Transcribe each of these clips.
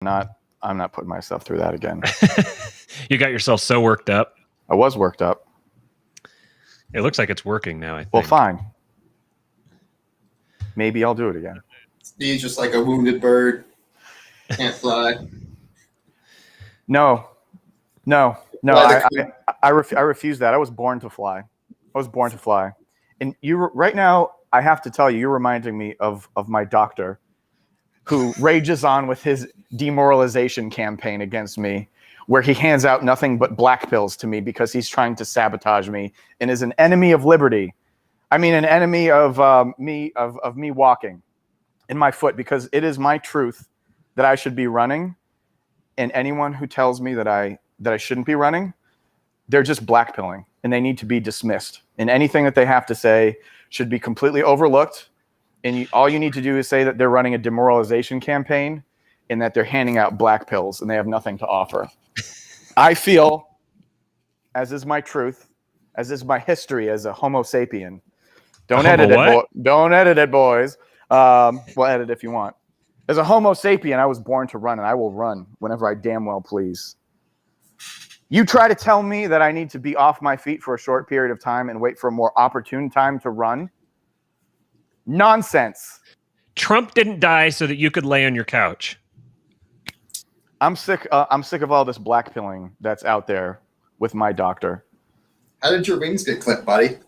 I'm not putting myself through that again. You got yourself so worked up. I was worked up. It looks like it's working now, I think. Well, fine. Maybe I'll do it again. He's just like a wounded bird. Can't fly. No. I refuse that. I was born to fly. And right now, I have to tell you, you're reminding me of my doctor, who rages on with his demoralization campaign against me, where he hands out nothing but black pills to me because he's trying to sabotage me and is an enemy of liberty. I mean, an enemy of me walking in my foot, because it is my truth that I should be running, and anyone who tells me that I shouldn't be running, they're just blackpilling, and they need to be dismissed. And anything that they have to say should be completely overlooked. And all you need to do is say that they're running a demoralization campaign and that they're handing out black pills and they have nothing to offer. I feel, as is my truth, as is my history as a Homo sapien. Don't edit it, boys. Well, edit if you want. As a Homo sapien, I was born to run, and I will run whenever I damn well please. You try to tell me that I need to be off my feet for a short period of time and wait for a more opportune time to run? Nonsense. Trump didn't die so that you could lay on your couch. I'm sick of all this blackpilling that's out there with my doctor. How did your wings get clipped, buddy?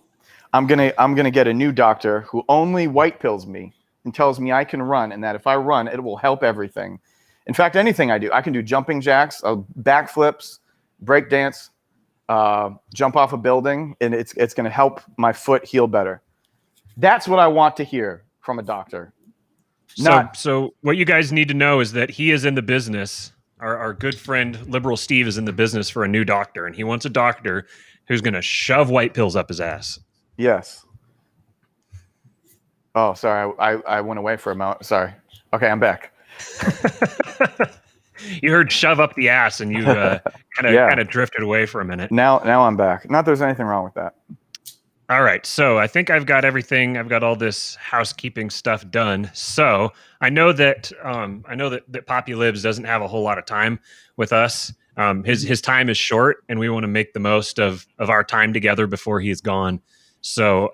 I'm gonna get a new doctor who only white pills me and tells me I can run, and that if I run, it will help everything. In fact, anything I do, I can do jumping jacks, backflips, break dance, jump off a building, and it's going to help my foot heal better. That's what I want to hear from a doctor. So what you guys need to know is that he is in the business. Our good friend Liberal Steve is in the business for a new doctor, and he wants a doctor who's going to shove white pills up his ass. Yes. Oh, sorry. I went away for a moment. Sorry. Okay, I'm back. You heard "shove up the ass" and you kind of drifted away for a minute. Now I'm back. Not there's anything wrong with that. All right, so I think I've got everything. I've got all this housekeeping stuff done. So I know that Poppy Libs doesn't have a whole lot of time with us. His time is short, and we want to make the most of our time together before he's gone. So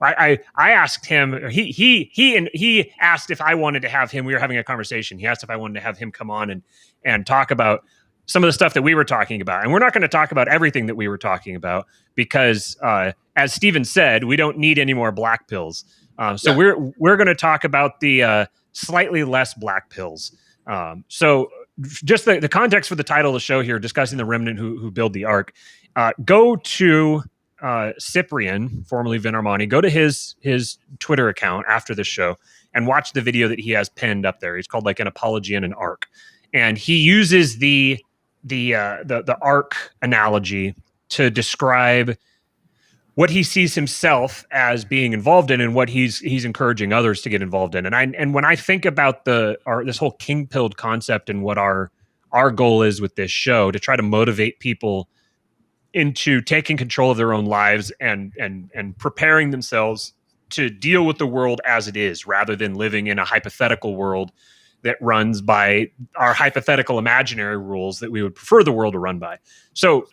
I asked him. He asked if I wanted to have him. We were having a conversation. He asked if I wanted to have him come on and talk about some of the stuff that we were talking about. And we're not going to talk about everything that we were talking about because, as Steven said, we don't need any more black pills. We're going to talk about the slightly less black pills. So just the context for the title of the show here, discussing the remnant who build the ark. Go to Cyprian, formerly Vin Armani, go to his Twitter account after the show and watch the video that he has pinned up there. He's called like an apology and an arc. And he uses the arc analogy to describe what he sees himself as being involved in and what he's encouraging others to get involved in. And when I think about this whole king-pilled concept and what our goal is with this show, to try to motivate people into taking control of their own lives and preparing themselves to deal with the world as it is, rather than living in a hypothetical world that runs by our hypothetical imaginary rules that we would prefer the world to run by. So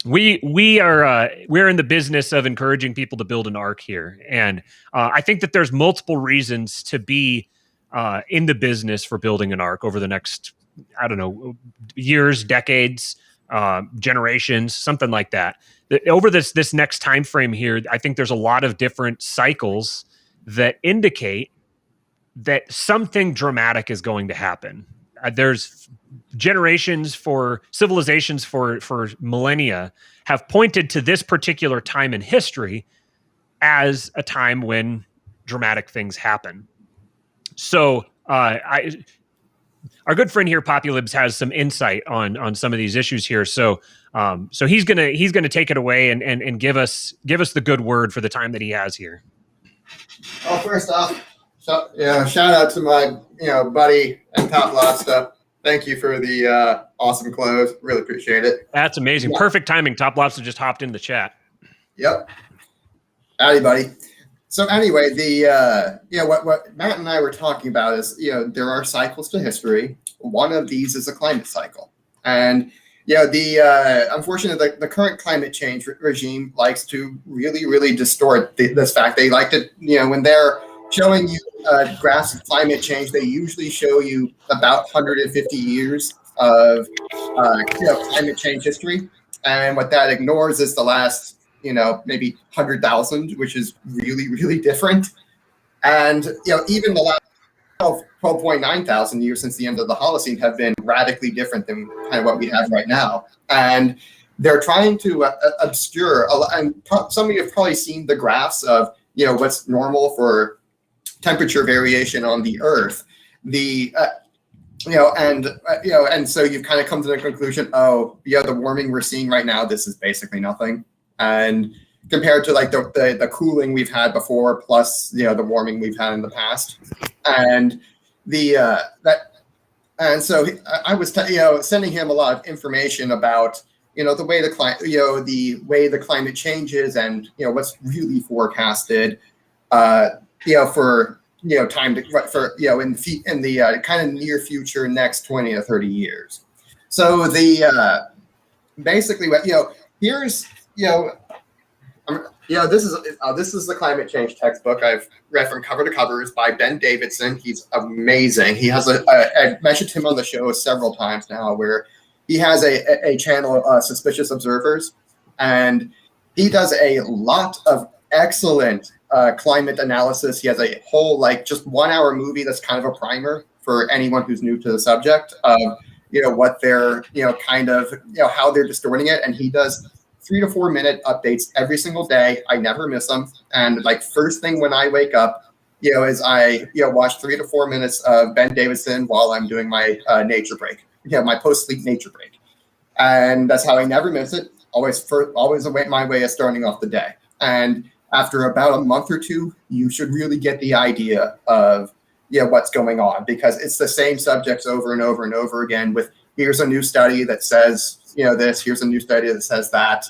we're in the business of encouraging people to build an ark here. And I think that there's multiple reasons to be in the business for building an ark over the next, I don't know, years, decades, generations, something like that. Over this next time frame here, I think there's a lot of different cycles that indicate that something dramatic is going to happen. There's civilizations for millennia have pointed to this particular time in history as a time when dramatic things happen. So our good friend here, Populibs, has some insight on some of these issues here. So he's gonna take it away and give us the good word for the time that he has here. Oh, first off, shout out to my buddy and Top Lobster. Thank you for the awesome clothes. Really appreciate it. That's amazing. Yeah. Perfect timing. Top Lobster just hopped in the chat. Yep. Howdy, buddy. So anyway, what Matt and I were talking about is, there are cycles to history, one of these is a climate cycle. And unfortunately, the current climate change regime likes to really, really distort this fact. They like to, when they're showing you graphs of climate change, they usually show you about 150 years of climate change history. And what that ignores is the last, maybe 100,000, which is really, really different. And, even the last 12.9 thousand years since the end of the Holocene have been radically different than kind of what we have right now. And they're trying to obscure, and some of you have probably seen the graphs of, what's normal for temperature variation on the Earth. And so you've kind of come to the conclusion, the warming we're seeing right now, this is basically nothing. And compared to like the cooling we've had before, plus the warming we've had in the past, and so I was sending him a lot of information about the way the climate changes and what's really forecasted for time in the kind of near future, next 20 to 30 years. So basically what here's this is the climate change textbook I've read from cover to cover. It's by Ben Davidson. He's amazing. He has I've mentioned him on the show several times now, where he has a channel, Suspicious Observers, and he does a lot of excellent climate analysis. He has a whole just 1 hour movie that's kind of a primer for anyone who's new to the subject of what they're kind of how they're distorting it, and he does 3 to 4 minute updates every single day. I never miss them. And first thing when I wake up, is I watch 3 to 4 minutes of Ben Davidson while I'm doing my nature break. My post-sleep nature break. And that's how I never miss it. Always my way of starting off the day. And after about a month or two, you should really get the idea of what's going on, because it's the same subjects over and over and over again with here's a new study that says this, here's a new study that says that,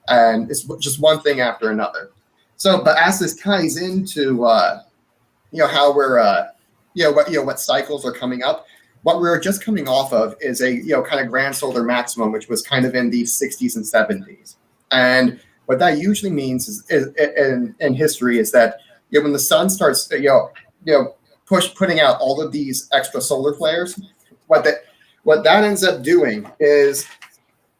and it's just one thing after another. So, but as this ties into how we're what cycles are coming up, what we're just coming off of is a kind of grand solar maximum, which was kind of in the 60s and 70s. And what that usually means is in history is that when the sun starts putting out all of these extra solar flares, what that ends up doing is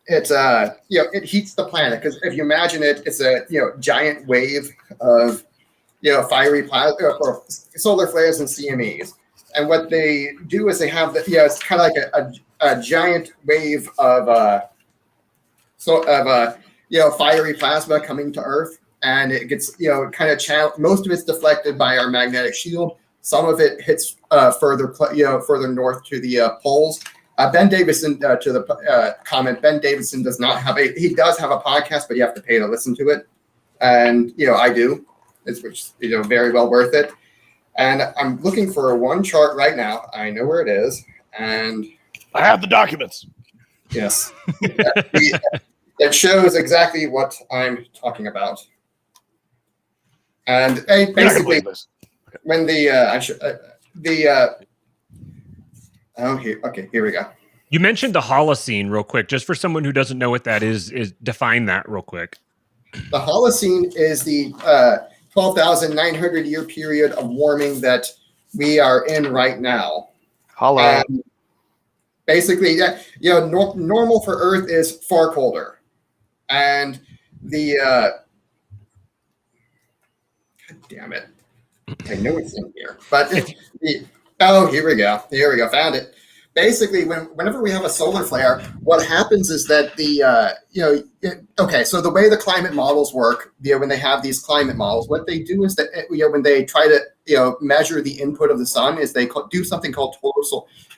it heats the planet, because if you imagine it's a giant wave of fiery plasma or solar flares and CMEs, and what they do is they have it's kind of like a giant wave of fiery plasma coming to Earth, and it gets kind of most of it's deflected by our magnetic shield. Some of it hits further north to the poles. Ben Davidson, to the comment, Ben Davidson does not have he does have a podcast, but you have to pay to listen to it. And, I do. It's very well worth it. And I'm looking for one chart right now. I know where it is. And I have the documents. Yes. It shows exactly what I'm talking about. And basically, when here we go. You mentioned the Holocene real quick, just for someone who doesn't know what that is define that real quick. The Holocene is the 12,900 year period of warming that we are in right now. And basically, normal for Earth is far colder, and God damn it, I know it's in here, but here we go, found it. Basically, whenever we have a solar flare, what happens is that so the way the climate models work, when they have these climate models, what they do is that when they try to measure the input of the sun, is they do something called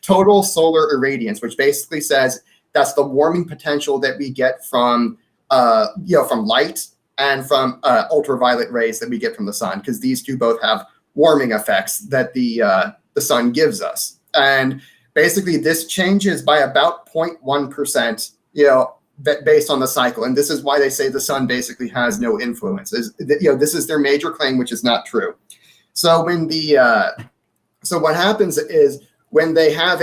total solar irradiance, which basically says that's the warming potential that we get from light and from ultraviolet rays that we get from the sun, because these two both have warming effects that the sun gives us. And basically, this changes by about 0.1%, based on the cycle. And this is why they say the sun basically has no influence. This is their major claim, which is not true. So when so what happens is when they have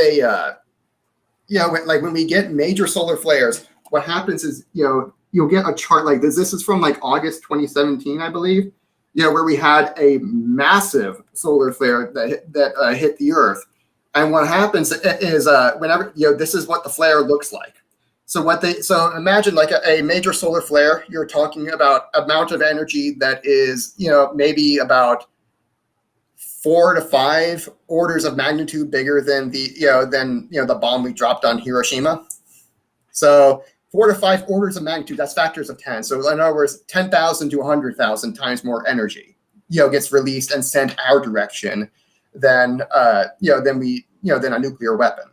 when we get major solar flares, what happens is, you'll get a chart like this. This is from like August 2017, I believe, where we had a massive solar flare that hit the Earth. And what happens is whenever, this is what the flare looks like. So imagine like a major solar flare, you're talking about amount of energy that is, maybe about 4 to 5 orders of magnitude bigger than the bomb we dropped on Hiroshima. So 4 to 5 orders of magnitude, that's factors of 10. So in other words, 10,000 to 100,000 times more energy, gets released and sent our direction than a nuclear weapon.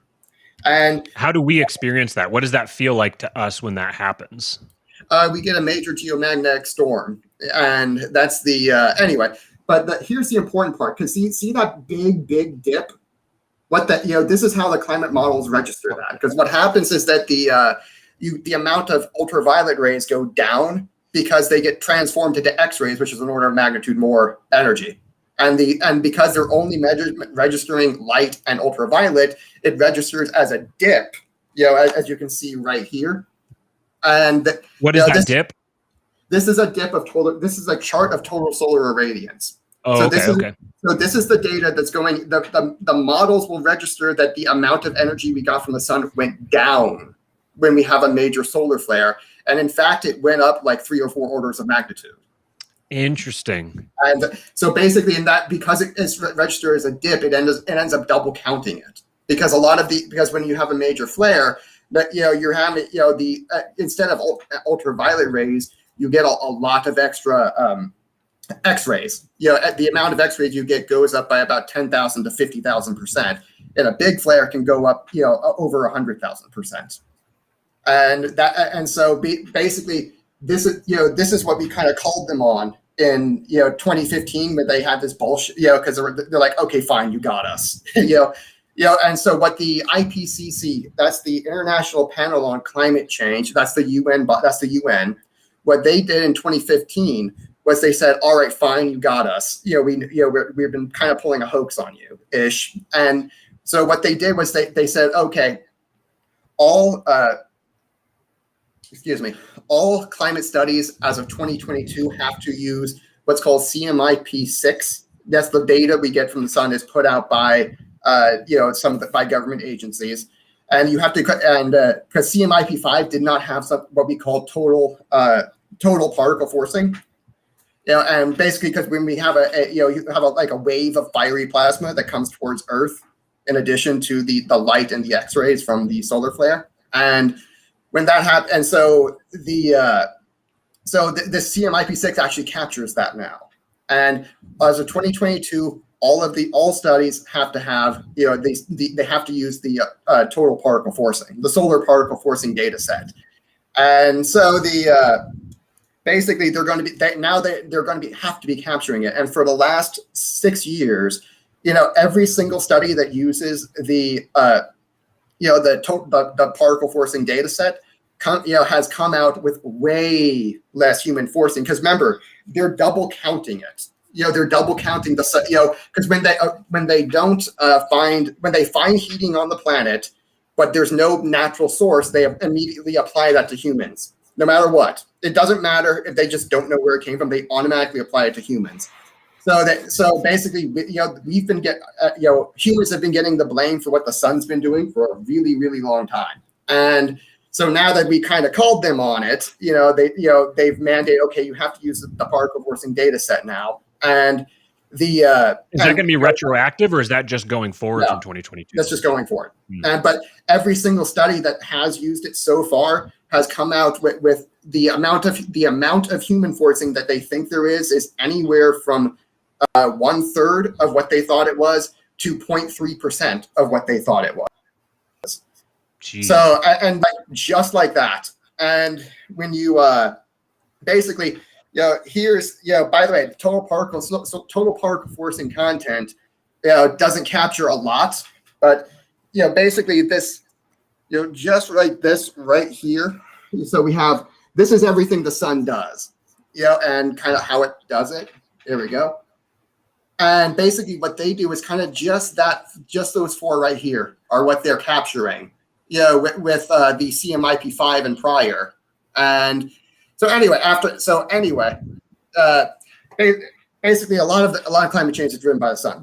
And how do we experience that? What does that feel like to us when that happens? We get a major geomagnetic storm, and that's the anyway. But here's the important part, because see that big dip. This is how the climate models register that. Because what happens is that the amount of ultraviolet rays go down because they get transformed into X-rays, which is an order of magnitude more energy. And because they're only registering light and ultraviolet, it registers as a dip, as you can see right here. And what is that dip? This is a dip of total. This is a chart of total solar irradiance. Oh, so okay. So this is the data that's going. The models will register that the amount of energy we got from the sun went down when we have a major solar flare, and in fact, it went up like 3 or 4 orders of magnitude. Interesting. And so basically, because it is registered as a dip, it ends up double counting it, because because when you have a major flare, that you're having instead of ultraviolet rays, you get a lot of extra X-rays. The amount of X-rays you get goes up by about 10,000 to 50,000%, and a big flare can go up over 100,000%. And so basically, this is what we kind of called them on in 2015 when they had this bullshit, because they're like, okay, fine, you got us, and so what the IPCC, that's the International Panel on Climate Change, that's the UN, what they did in 2015 was they said, all right, fine, you got us, we've been kind of pulling a hoax on you ish. And so what they did was they said, okay, all climate studies as of 2022 have to use what's called CMIP6. That's the data we get from the sun is put out by by government agencies, and you have to because CMIP5 did not have what we call total particle forcing. And basically because when we have you have a wave of fiery plasma that comes towards Earth, in addition to the light and the X-rays from the solar flare, and when that happens, and so the CMIP6 actually captures that now. And as of 2022, all studies have to have they have to use the total particle forcing, the solar particle forcing data set. And so basically they're going to be have to be capturing it. And for the last 6 years, every single study that uses the particle forcing data set has come out with way less human forcing, because remember, they're double counting it. They're double counting because when they find heating on the planet, but there's no natural source, they immediately apply that to humans. No matter what, it doesn't matter if they just don't know where it came from; they automatically apply it to humans. So basically, we've been humans have been getting the blame for what the sun's been doing for a really, really long time. And so now that we kind of called them on it, they've mandated, okay, you have to use the particle forcing data set now. And is that going to be retroactive, or is that just going forward from 2022? That's just going forward. But every single study that has used it so far has come out with the amount of human forcing that they think there is anywhere from 1/3 of what they thought it was to 0.3% of what they thought it was. Jeez. So and just like that. And when you basically, here's by the way, total particle forcing content doesn't capture a lot, but basically this just like this right here. So we have, this is everything the sun does, and kind of how it does it. There we go. And basically what they do is kind of just those 4 right here are what they're capturing. with the CMIP5 and prior. And so anyway, basically a lot of climate change is driven by the sun.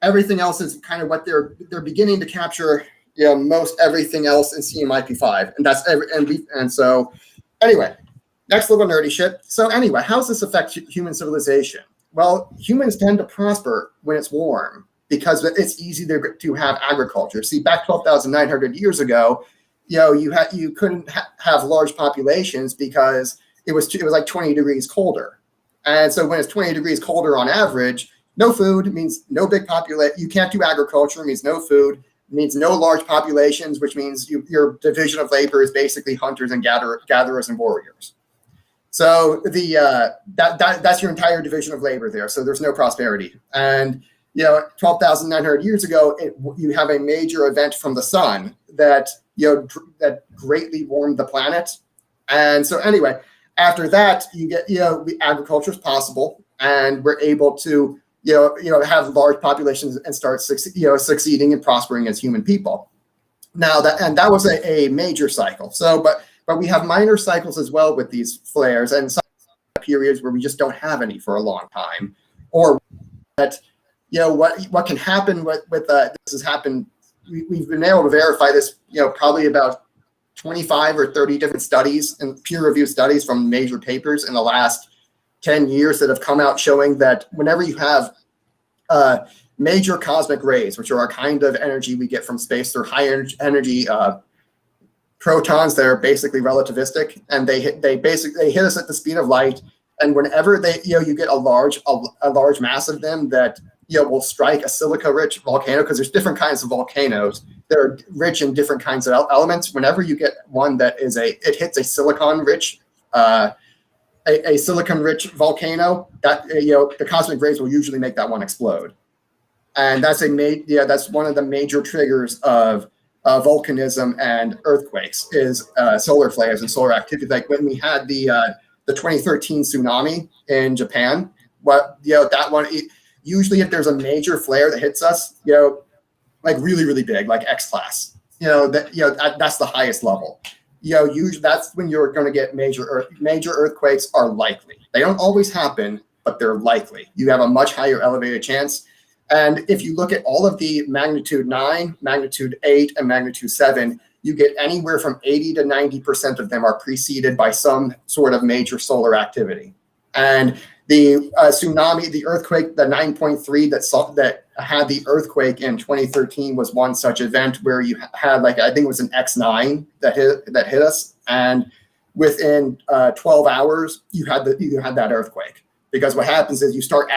Everything else is kind of what they're beginning to capture. Most everything else in CMIP5, and so anyway, next little nerdy shit. So anyway, how does this affect human civilization? Well, humans tend to prosper when it's warm because it's easy to have agriculture. See, back 12,900 years ago, you couldn't have large populations because it was like 20 degrees colder. And so when it's 20 degrees colder on average, no food means no big population. You can't do agriculture, means no food, means no large populations, which means your division of labor is basically hunters and gatherers and warriors. So that's your entire division of labor there. So there's no prosperity. And 12,900 years ago, you have a major event from the sun that that greatly warmed the planet. And so anyway, after that, you get agriculture is possible, and we're able to have large populations and start succeeding and prospering as human people. Now that was a major cycle. So but we have minor cycles as well with these flares, and some periods where we just don't have any for a long time, or that what can happen with this has happened. We've been able to verify this probably about 25 or 30 different studies and peer-reviewed studies from major papers in the last 10 years that have come out showing that whenever you have major cosmic rays, which are our kind of energy we get from space, they're high energy protons that are basically relativistic, and they hit us at the speed of light. And whenever you get a large mass of them that will strike a silica-rich volcano, because there's different kinds of volcanoes. They're rich in different kinds of elements. Whenever you get one that it hits a silicon-rich volcano, that the cosmic rays will usually make that one explode, and that's that's one of the major triggers of volcanism and earthquakes is solar flares and solar activity. Like when we had the 2013 tsunami in Japan, that one. Usually, if there's a major flare that hits us, like really, really big, like X class, that's the highest level. Usually that's when you're going to get major earthquakes are likely. They don't always happen, but they're likely. You have a much higher elevated chance. And if you look at all of the magnitude 9, magnitude 8, and magnitude 7, you get anywhere from 80 to 90% of them are preceded by some sort of major solar activity. And the tsunami, the earthquake, the 9.3 that had the earthquake in 2013 was one such event where you had I think it was an X9 that hit us, and within 12 hours you had that earthquake, because what happens is you start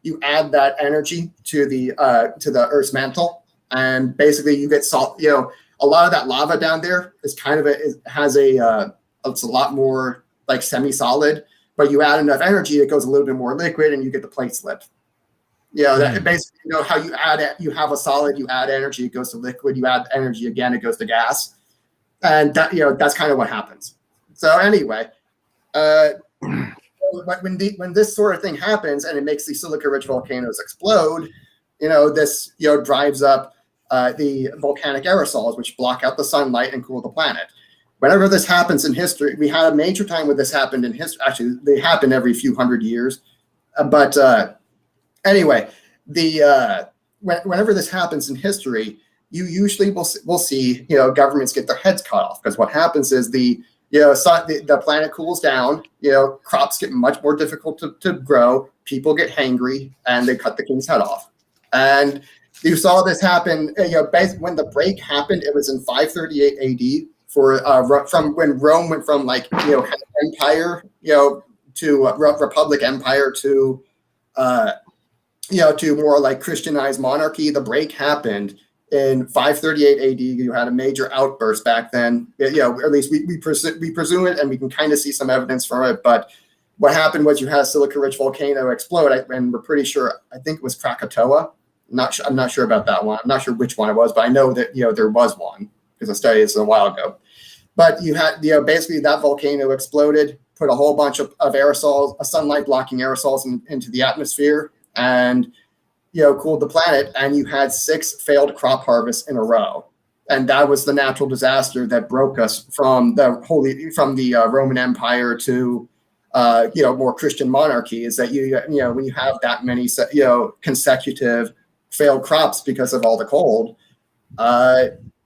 you add that energy to the Earth's mantle, and basically you get salt. A lot of that lava down there is it's a lot more like semi-solid. But you add enough energy, it goes a little bit more liquid, and you get the plate slip. That basically, how you add it, you have a solid, you add energy, it goes to liquid, you add energy again, it goes to gas. And that, that's kind of what happens. So anyway, but when this sort of thing happens and it makes these silica-rich volcanoes explode, this drives up the volcanic aerosols, which block out the sunlight and cool the planet. Whenever this happens in history, we had a major time when this happened in history. Actually, they happen every few hundred years. But anyway, whenever this happens in history, you usually will see governments get their heads cut off, because what happens is the planet cools down. Crops get much more difficult to grow. People get hangry, and they cut the king's head off. And you saw this happen. When the break happened, it was in 538 AD. From when Rome went from empire, to republic empire to more like Christianized monarchy. The break happened in 538 AD. You had a major outburst back then. At least we presume it, and we can kind of see some evidence from it. But what happened was you had a silica-rich volcano explode, and we're pretty sure. I think it was Krakatoa. I'm not sure about that one. I'm not sure which one it was, but I know that there was one, because I studied this a while ago. But you had basically that volcano exploded, put a whole bunch of aerosols, sunlight blocking aerosols into the atmosphere, and cooled the planet. And you had 6 failed crop harvests in a row. And that was the natural disaster that broke us from the Roman Empire to more Christian monarchy. Is that when you have that many consecutive failed crops because of all the cold,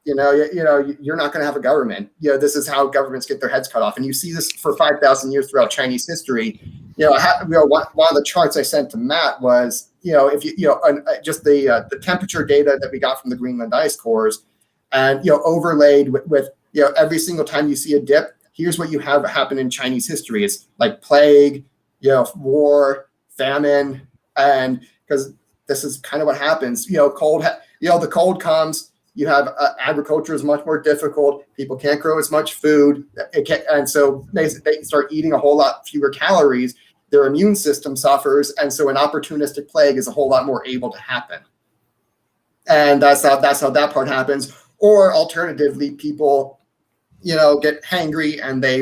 you're not going to have a government. This is how governments get their heads cut off, and you see this for 5,000 years throughout Chinese history. One of the charts I sent to Matt was just the temperature data that we got from the Greenland ice cores, and overlaid with every single time you see a dip, here's what you have happen in Chinese history. It's like plague, war, famine, and because this is kind of what happens. Cold. The cold comes. You have agriculture is much more difficult. People can't grow as much food, and so they start eating a whole lot fewer calories. Their immune system suffers, and so an opportunistic plague is a whole lot more able to happen. And that's how that part happens. Or alternatively, people, get hangry and they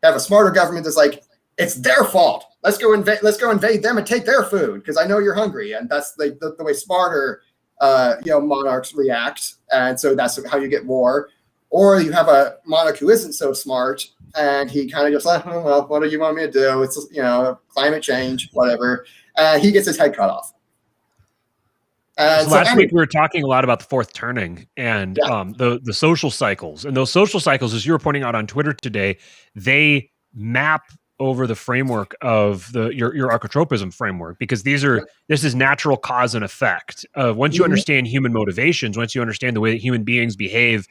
have a smarter government that's like, it's their fault. Let's go invade them and take their food because I know you're hungry. And that's the way smarter monarchs react. And so that's how you get war. Or you have a monarch who isn't so smart and he kind of just like, oh, well, what do you want me to do? It's climate change, whatever. He gets his head cut off. So last week we were talking a lot about the fourth turning and the social cycles, and those social cycles, as you were pointing out on Twitter today, they map over the framework of your archetropism framework, because this is natural cause and effect. Once you understand human motivations, once you understand the way that human beings behave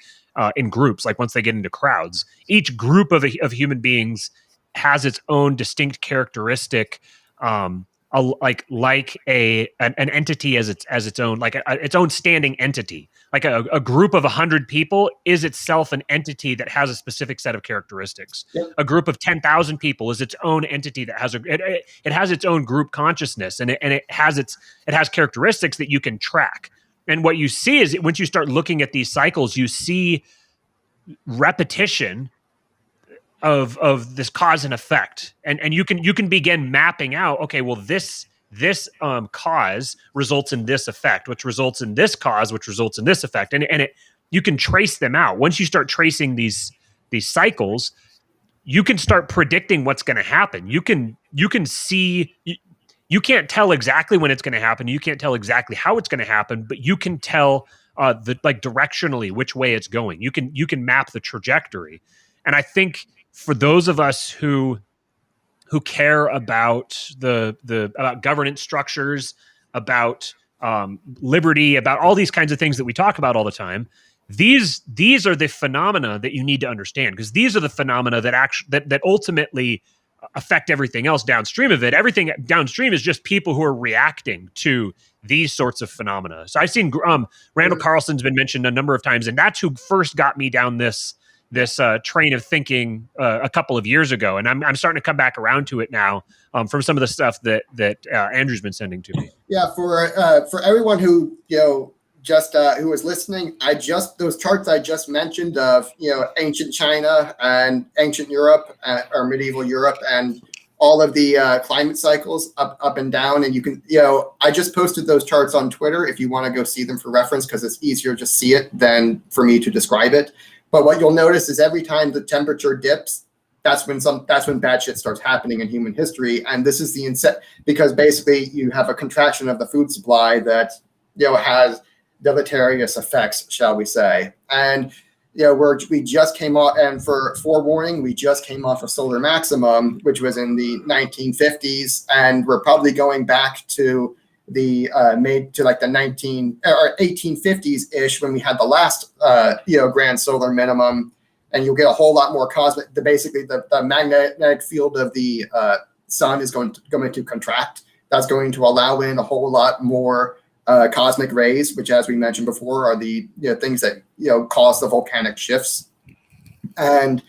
in groups, like once they get into crowds, each group of human beings has its own distinct characteristic. Like an entity as its own, like its own standing entity. Like a group of 100 people is itself an entity that has a specific set of characteristics. Yep. A group of 10,000 people is its own entity that has it has its own group consciousness, and it has characteristics that you can track. And what you see is once you start looking at these cycles, you see repetition of this cause and effect, and you can begin mapping out, okay, well this cause results in this effect, which results in this cause, which results in this effect, and you can trace them out. Once you start tracing these cycles, you can start predicting what's going to happen. You can see. You can't tell exactly when it's going to happen. You can't tell exactly how it's going to happen, but you can tell directionally which way it's going. You can map the trajectory, and I think, for those of us who care about about governance structures, about liberty, about all these kinds of things that we talk about all the time, these are the phenomena that you need to understand, because these are the phenomena that ultimately affect everything else downstream of it. Everything downstream is just people who are reacting to these sorts of phenomena. So I've seen Randall Carlson's been mentioned a number of times, and that's who first got me down this train of thinking a couple of years ago, and I'm starting to come back around to it now from some of the stuff that Andrew's been sending to me. Yeah, for everyone who who was listening, those charts I just mentioned of ancient China and ancient Europe or medieval Europe and all of the climate cycles up and down, and you can I just posted those charts on Twitter if you want to go see them for reference, because it's easier to see it than for me to describe it. But what you'll notice is every time the temperature dips, that's when bad shit starts happening in human history. And this is because basically you have a contraction of the food supply that has deleterious effects, shall we say. And we just came off, and for forewarning, we just came off a solar maximum, which was in the 1950s, and we're probably going back to the made to like the 1850s ish when we had the last grand solar minimum, and you'll get a whole lot more cosmic. The magnetic field of the sun is going to contract. That's going to allow in a whole lot more cosmic rays, which, as we mentioned before, are the things that cause the volcanic shifts. And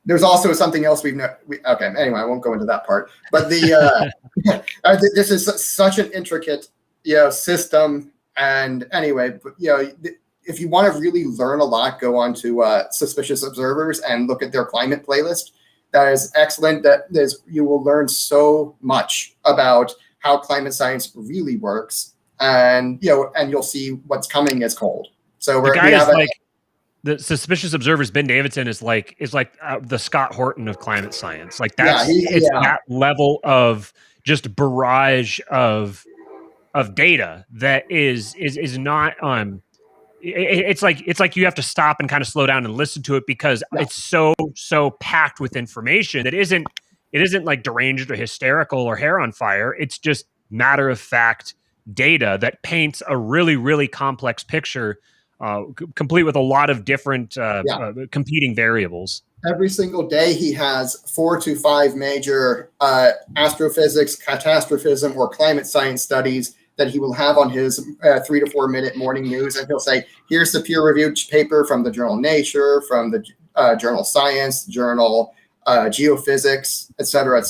there's also something else okay, anyway, I won't go into that part. But this is such an intricate system. And anyway, if you want to really learn a lot, go on to Suspicious Observers and look at their climate playlist. That is excellent. You will learn so much about how climate science really works, and you'll see what's coming is cold. So The guy we is have like the suspicious observers. Ben Davidson is like the Scott Horton of climate science. Like it's that level of just barrage of data that is not it's like you have to stop and kind of slow down and listen to it because it's so packed with information that it isn't like deranged or hysterical or hair on fire. It's just matter of fact data that paints a really, really complex picture, complete with a lot of different competing variables. Every single day, he has 4 to 5 major astrophysics, catastrophism, or climate science studies that he will have on his 3 to 4 minute morning news. And he'll say, here's the peer-reviewed paper from the journal Nature, from the journal Science, journal Geophysics, et cetera,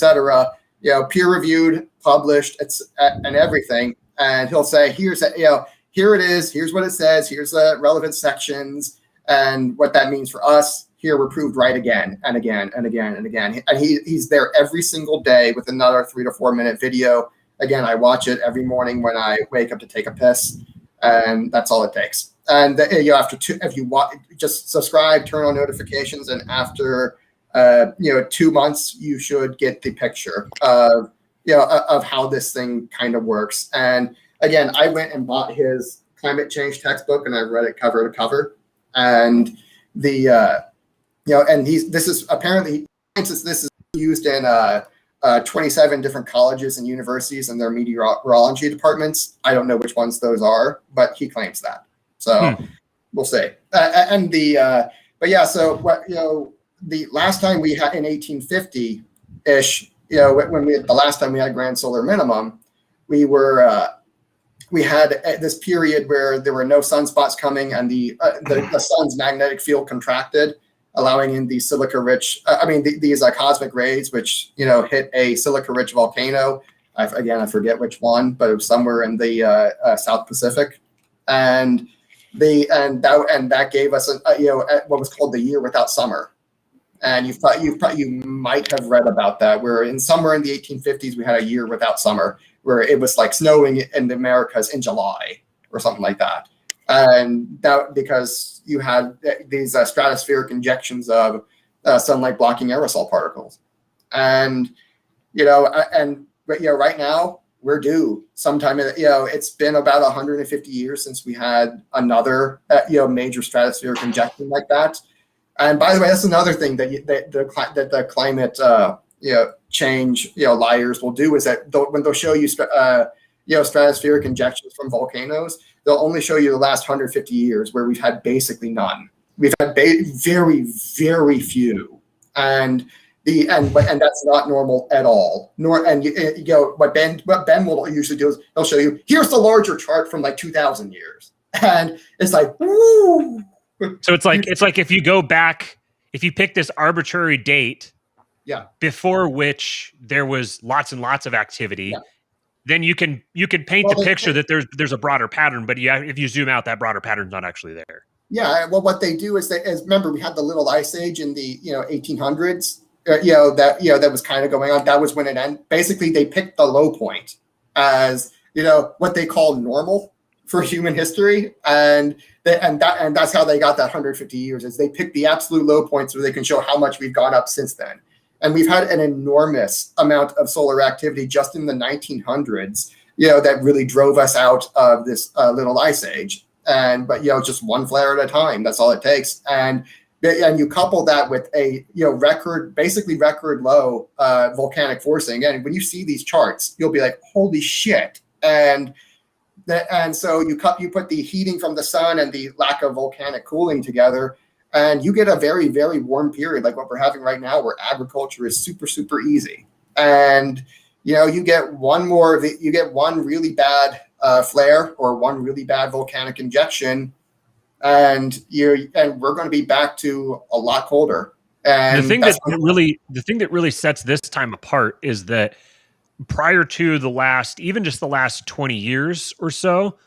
peer-reviewed, published, and everything. And he'll say, here it is, here's what it says, here's the relevant sections, and what that means for us. Here we're proved right again and again and again and again. And he's there every single day with another 3 to 4 minute video. Again, I watch it every morning when I wake up to take a piss, and that's all it takes. And if you just subscribe, turn on notifications, and after 2 months, you should get the picture of how this thing kind of works. And again, I went and bought his climate change textbook, and I read it cover to cover. And this is apparently, since this is used in 27 different colleges and universities and their meteorology departments. I don't know which ones those are, but he claims that. So we'll see. The last time we had in 1850-ish, the last time we had grand solar minimum, we had this period where there were no sunspots coming, and the sun's magnetic field contracted, allowing in these silica-rich, these cosmic rays, which hit a silica-rich volcano. I forget which one, but it was somewhere in the South Pacific, and that gave us what was called the year without summer. And you might have read about that, where somewhere in the 1850s we had a year without summer, where it was like snowing in the Americas in July or something like that. And that because you had these stratospheric injections of sunlight blocking aerosol particles, and right now we're due sometime. It's been about 150 years since we had another major stratospheric injection like that. And by the way, that's another thing that the climate change liars will do, is that when they'll show you stratospheric injections from volcanoes, they'll only show you the last 150 years, where we've had basically none. We've had very, very few, and that's not normal at all. What Ben will usually do is he'll show you, here's the larger chart from like 2,000 years, and it's like, woo. So it's like if you go back, if you pick this arbitrary date, before which there was lots and lots of activity, then you can paint the picture that there's a broader pattern. But if you zoom out, that broader pattern's not actually there. Yeah. Well, what they do is remember, we had the little ice age in the 1800s. That was kind of going on. That was when it ended. Basically, they picked the low point as what they call normal for human history, and that's how they got that 150 years. Is they picked the absolute low points where they can show how much we've gone up since then. And we've had an enormous amount of solar activity just in the 1900s, that really drove us out of this little ice age. But just one flare at a time. That's all it takes. And you couple that with a basically record low volcanic forcing. And when you see these charts, you'll be like, holy shit. And so you put the heating from the sun and the lack of volcanic cooling together, and you get a very, very warm period like what we're having right now, where agriculture is super, super easy. And you get one really bad flare or one really bad volcanic injection, and we're going to be back to a lot colder. And the thing that really sets this time apart is that prior to the last 20 years or so,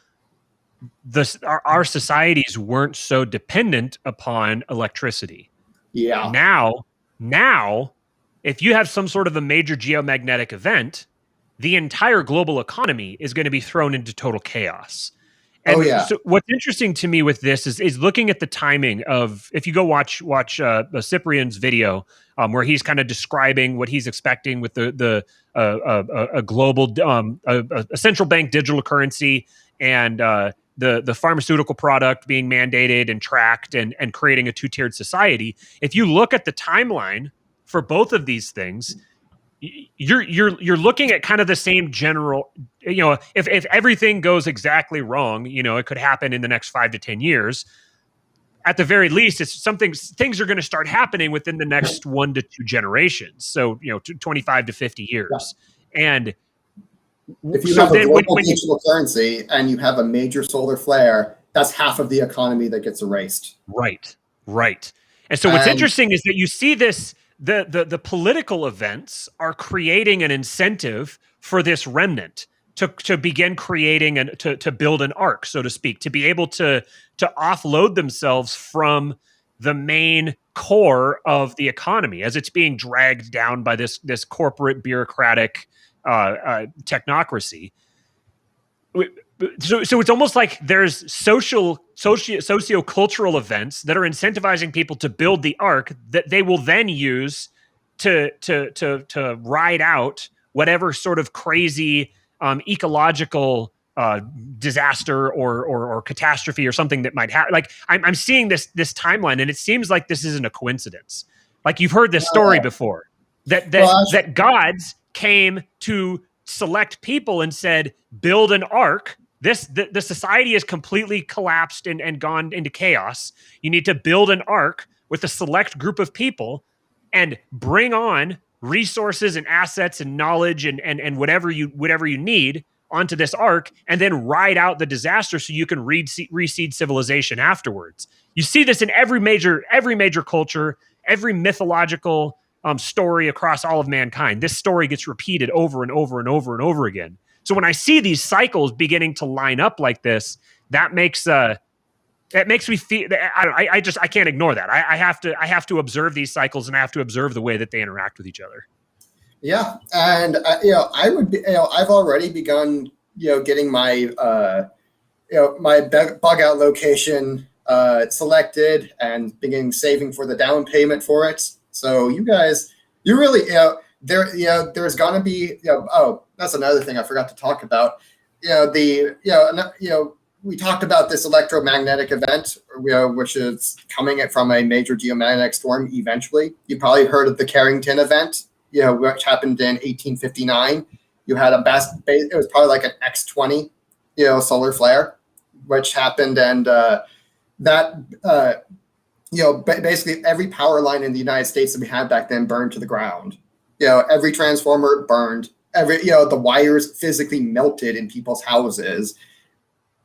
our societies weren't so dependent upon electricity. Yeah. Now, if you have some sort of a major geomagnetic event, the entire global economy is going to be thrown into total chaos. And Oh yeah. so what's interesting to me with this is looking at the timing of, if you go watch Cyprian's video, where he's kind of describing what he's expecting with a global a central bank digital currency, and the pharmaceutical product being mandated and tracked, and creating a two-tiered society. If you look at the timeline for both of these things, you're looking at kind of the same general, if everything goes exactly wrong, it could happen in the next 5 to 10 years. At the very least, things are going to start happening within the next 1 to 2 generations. So, 25 to 50 years. Yeah. And if you have a global digital currency and you have a major solar flare, that's half of the economy that gets erased. Right. And so what's interesting is that you see this, the political events are creating an incentive for this remnant to begin creating and to build an arc, so to speak, to be able to offload themselves from the main core of the economy as it's being dragged down by this corporate bureaucratic technocracy. So it's almost like there's socio-cultural events that are incentivizing people to build the arc that they will then use to ride out whatever sort of crazy ecological disaster or catastrophe or something that might happen. Like I'm seeing this timeline, and it seems like this isn't a coincidence. Like you've heard this story before, that gods came to select people and said, build an ark. The society is completely collapsed and gone into chaos. You need to build an ark with a select group of people and bring on resources and assets and knowledge and whatever you need onto this ark, and then ride out the disaster so you can reseed civilization afterwards. You see this in every major culture, every mythological story across all of mankind. This story gets repeated over and over and over and over again. So when I see these cycles beginning to line up like this, that makes me feel. I can't ignore that. I have to observe these cycles, and I have to observe the way that they interact with each other. Yeah, and I would be. I've already begun. Getting my my bug out location selected and beginning saving for the down payment for it. So you guys, you really, there's gonna be, oh, that's another thing I forgot to talk about. We talked about this electromagnetic event, which is coming from a major geomagnetic storm eventually. You probably heard of the Carrington event, which happened in 1859. You had it was probably like an X20, solar flare, which happened, and basically every power line in the United States that we had back then burned to the ground. Every transformer burned. The wires physically melted in people's houses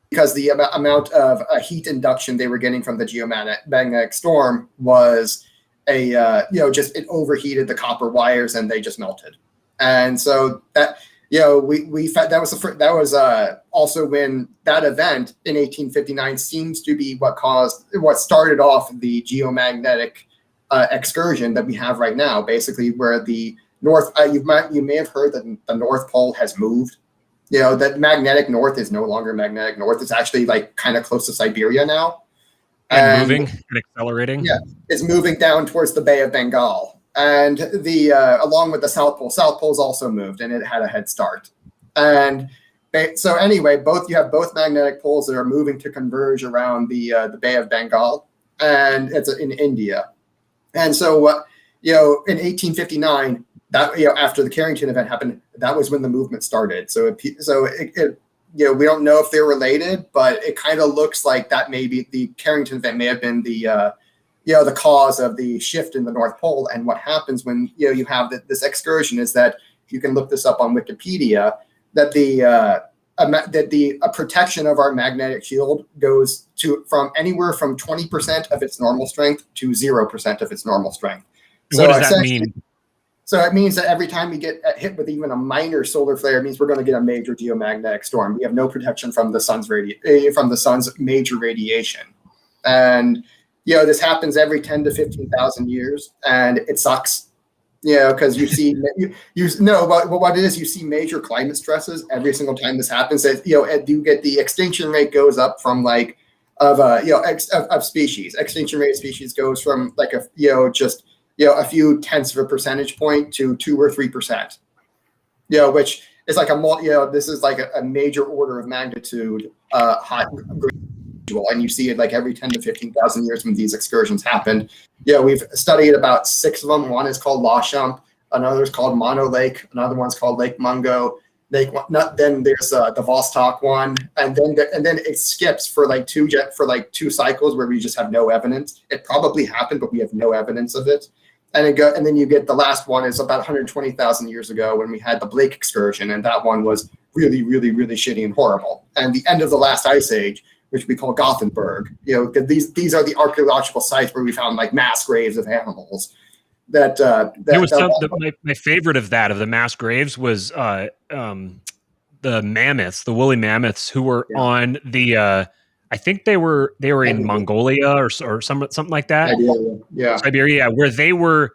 because the amount of heat induction they were getting from the geomagnetic storm was it overheated the copper wires and they just melted. And so that that was also when that event in 1859 seems to be what started off the geomagnetic excursion that we have right now, basically where the north, you may have heard that the North Pole has moved. That magnetic north is no longer magnetic north. It's actually like kind of close to Siberia now. And moving and accelerating. Yeah, it's moving down towards the Bay of Bengal. And along with the South Pole's also moved, and it had a head start. And so anyway, you have both magnetic poles that are moving to converge around the Bay of Bengal, and it's in India. And so, in 1859, that after the Carrington event happened, that was when the movement started. So we don't know if they're related, but it kind of looks like that maybe the Carrington event may have been the cause of the shift in the North Pole. And what happens when you have this excursion is that, you can look this up on Wikipedia, that the protection of our magnetic field goes from anywhere from 20% of its normal strength to 0% of its normal strength. So what does that mean? So it means that every time we get hit with even a minor solar flare, it means we're going to get a major geomagnetic storm. We have no protection from the sun's major radiation, and this happens every 10 to 15,000 years, and it sucks. Yeah, because you see, what it is, you see major climate stresses every single time this happens. That you get the extinction rate goes up from of species. Extinction rate of species goes from like a few tenths of a percentage point to 2 or 3%. Which is like this is like a major order of magnitude hot. And you see it like every 10 to 15,000 years when these excursions happen. We've studied about 6 of them. One is called Lashump, another is called Mono Lake, another one's called Lake Mungo. Then there's the Vostok one, and then it skips for like 2 cycles where we just have no evidence. It probably happened, but we have no evidence of it. And then you get the last one is about 120,000 years ago when we had the Blake excursion, and that one was really, really, really shitty and horrible. And the end of the last ice age, which we call Gothenburg. These are the archaeological sites where we found like mass graves of animals. My favorite of the mass graves was the mammoths, the woolly mammoths, who were on the. I think they were in Mongolia or something like that. Siberia, where they were.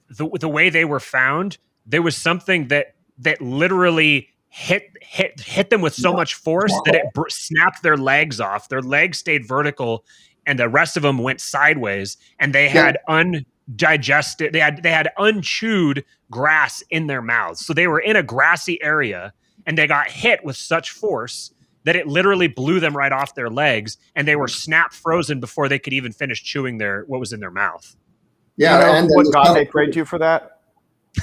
The way they were found, there was something that literally hit them with so much force that it snapped their legs off. Their legs stayed vertical, and the rest of them went sideways. And they had undigested. They had unchewed grass in their mouths. So they were in a grassy area, and they got hit with such force that it literally blew them right off their legs, and they were snap frozen before they could even finish chewing what was in their mouth. Yeah, and what God they prayed to for that?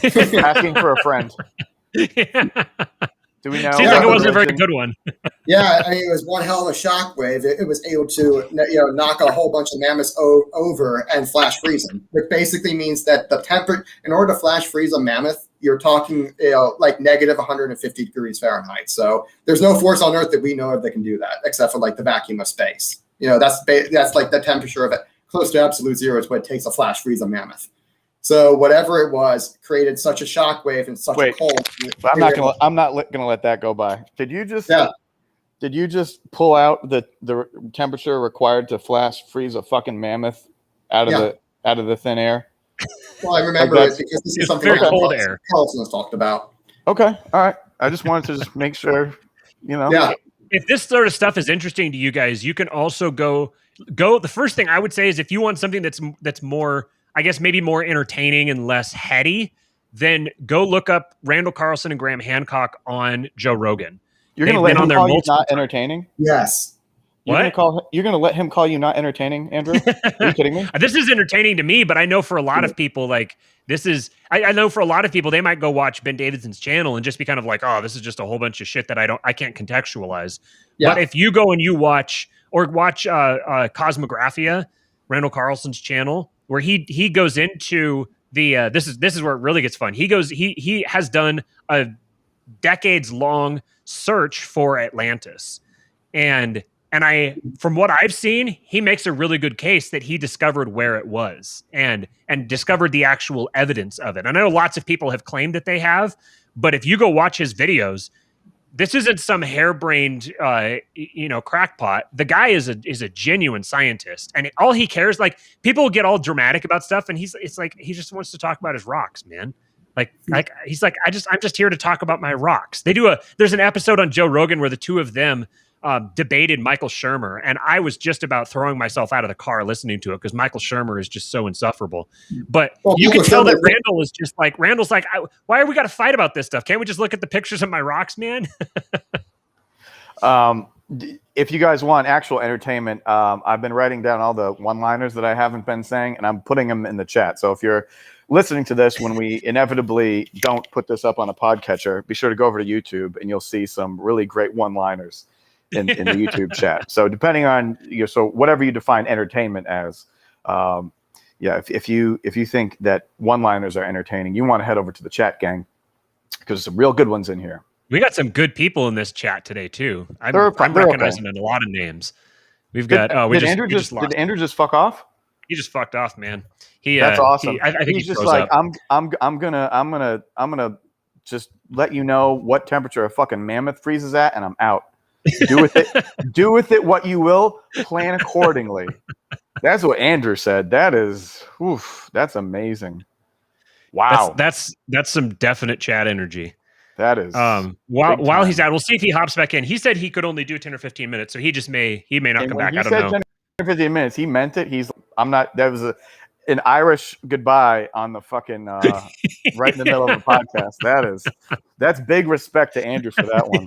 Asking for a friend. Yeah. Do we know? Seems like it wasn't a very good one. Yeah, I mean, it was one hell of a shockwave. It was able to, knock a whole bunch of mammoths over and flash freeze them, which basically means that the temperature, in order to flash freeze a mammoth, you're talking, like negative 150 degrees Fahrenheit. So there's no force on Earth that we know of that can do that, except for like the vacuum of space. That's like the temperature of it, close to absolute zero is what it takes to flash freeze a mammoth. So whatever it was created such a shockwave and such a cold. I'm not gonna let that go by. Did you just pull out the temperature required to flash freeze a fucking mammoth out of the thin air? Well, I remember it because this is something Carlson has talked about. Okay, all right. I just wanted to just make sure, Yeah. If this sort of stuff is interesting to you guys, you can also go. The first thing I would say is if you want something that's more, I guess maybe more entertaining and less heady, then go look up Randall Carlson and Graham Hancock on Joe Rogan. You're going to let him call you not entertaining? Yes. You're going to let him call you not entertaining, Andrew? Are you kidding me? This is entertaining to me, but I know for a lot of people, like this is, I know for a lot of people, they might go watch Ben Davidson's channel and just be kind of like, oh, this is just a whole bunch of shit that I can't contextualize. Yeah. But if you go and you watch Cosmographia, Randall Carlson's channel, where he goes into the this is where it really gets fun. He has done a decades long search for Atlantis, and from what I've seen, he makes a really good case that he discovered where it was and discovered the actual evidence of it. I know lots of people have claimed that they have, but if you go watch his videos, this isn't some harebrained, crackpot. The guy is a genuine scientist, and all he cares, like people get all dramatic about stuff, and it's like he just wants to talk about his rocks, man. Like he's like, I'm just here to talk about my rocks. There's an episode on Joe Rogan where the two of them debated Michael Shermer, and I was just about throwing myself out of the car listening to it because Michael Shermer is just so insufferable. But you can tell that Randall's like, why are we got to fight about this stuff? Can't we just look at the pictures of my rocks, man? If you guys want actual entertainment, I've been writing down all the one-liners that I haven't been saying, and I'm putting them in the chat. So if you're listening to this when we inevitably don't put this up on a podcatcher, be sure to go over to YouTube, and you'll see some really great one-liners in the YouTube chat. So depending on so whatever you define entertainment as, if you think that one-liners are entertaining, you want to head over to the chat, gang, because there's some real good ones in here. We got some good people in this chat today too. I'm recognizing a lot of names. We've got. Did Andrew just fuck off? He just fucked off, man. That's awesome. I think he's just like, I'm gonna just let you know what temperature a fucking mammoth freezes at, and I'm out. Do with it what you will. Plan accordingly. That's what Andrew said. That's amazing. Wow. That's some definite chat energy. That is while he's out, we'll see if he hops back in. He said he could only do 10 or 15 minutes, so he may not come back. I don't know. 10 or 15 minutes, he meant it. That was an Irish goodbye on the fucking right in the middle of the podcast. That's big respect to Andrew for that one.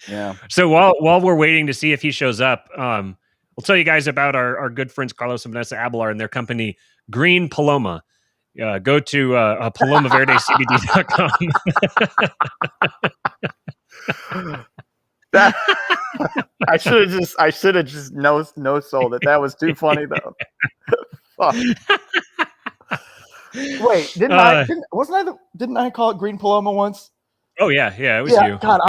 Yeah. So while we're waiting to see if he shows up, we'll tell you guys about our good friends Carlos and Vanessa Abelar and their company Green Paloma. Go to palomaverdecbd.com. That I should have just no sold it. That was too funny though. Fuck. Wait, didn't I call it Green Paloma once? Oh yeah, it was you. God,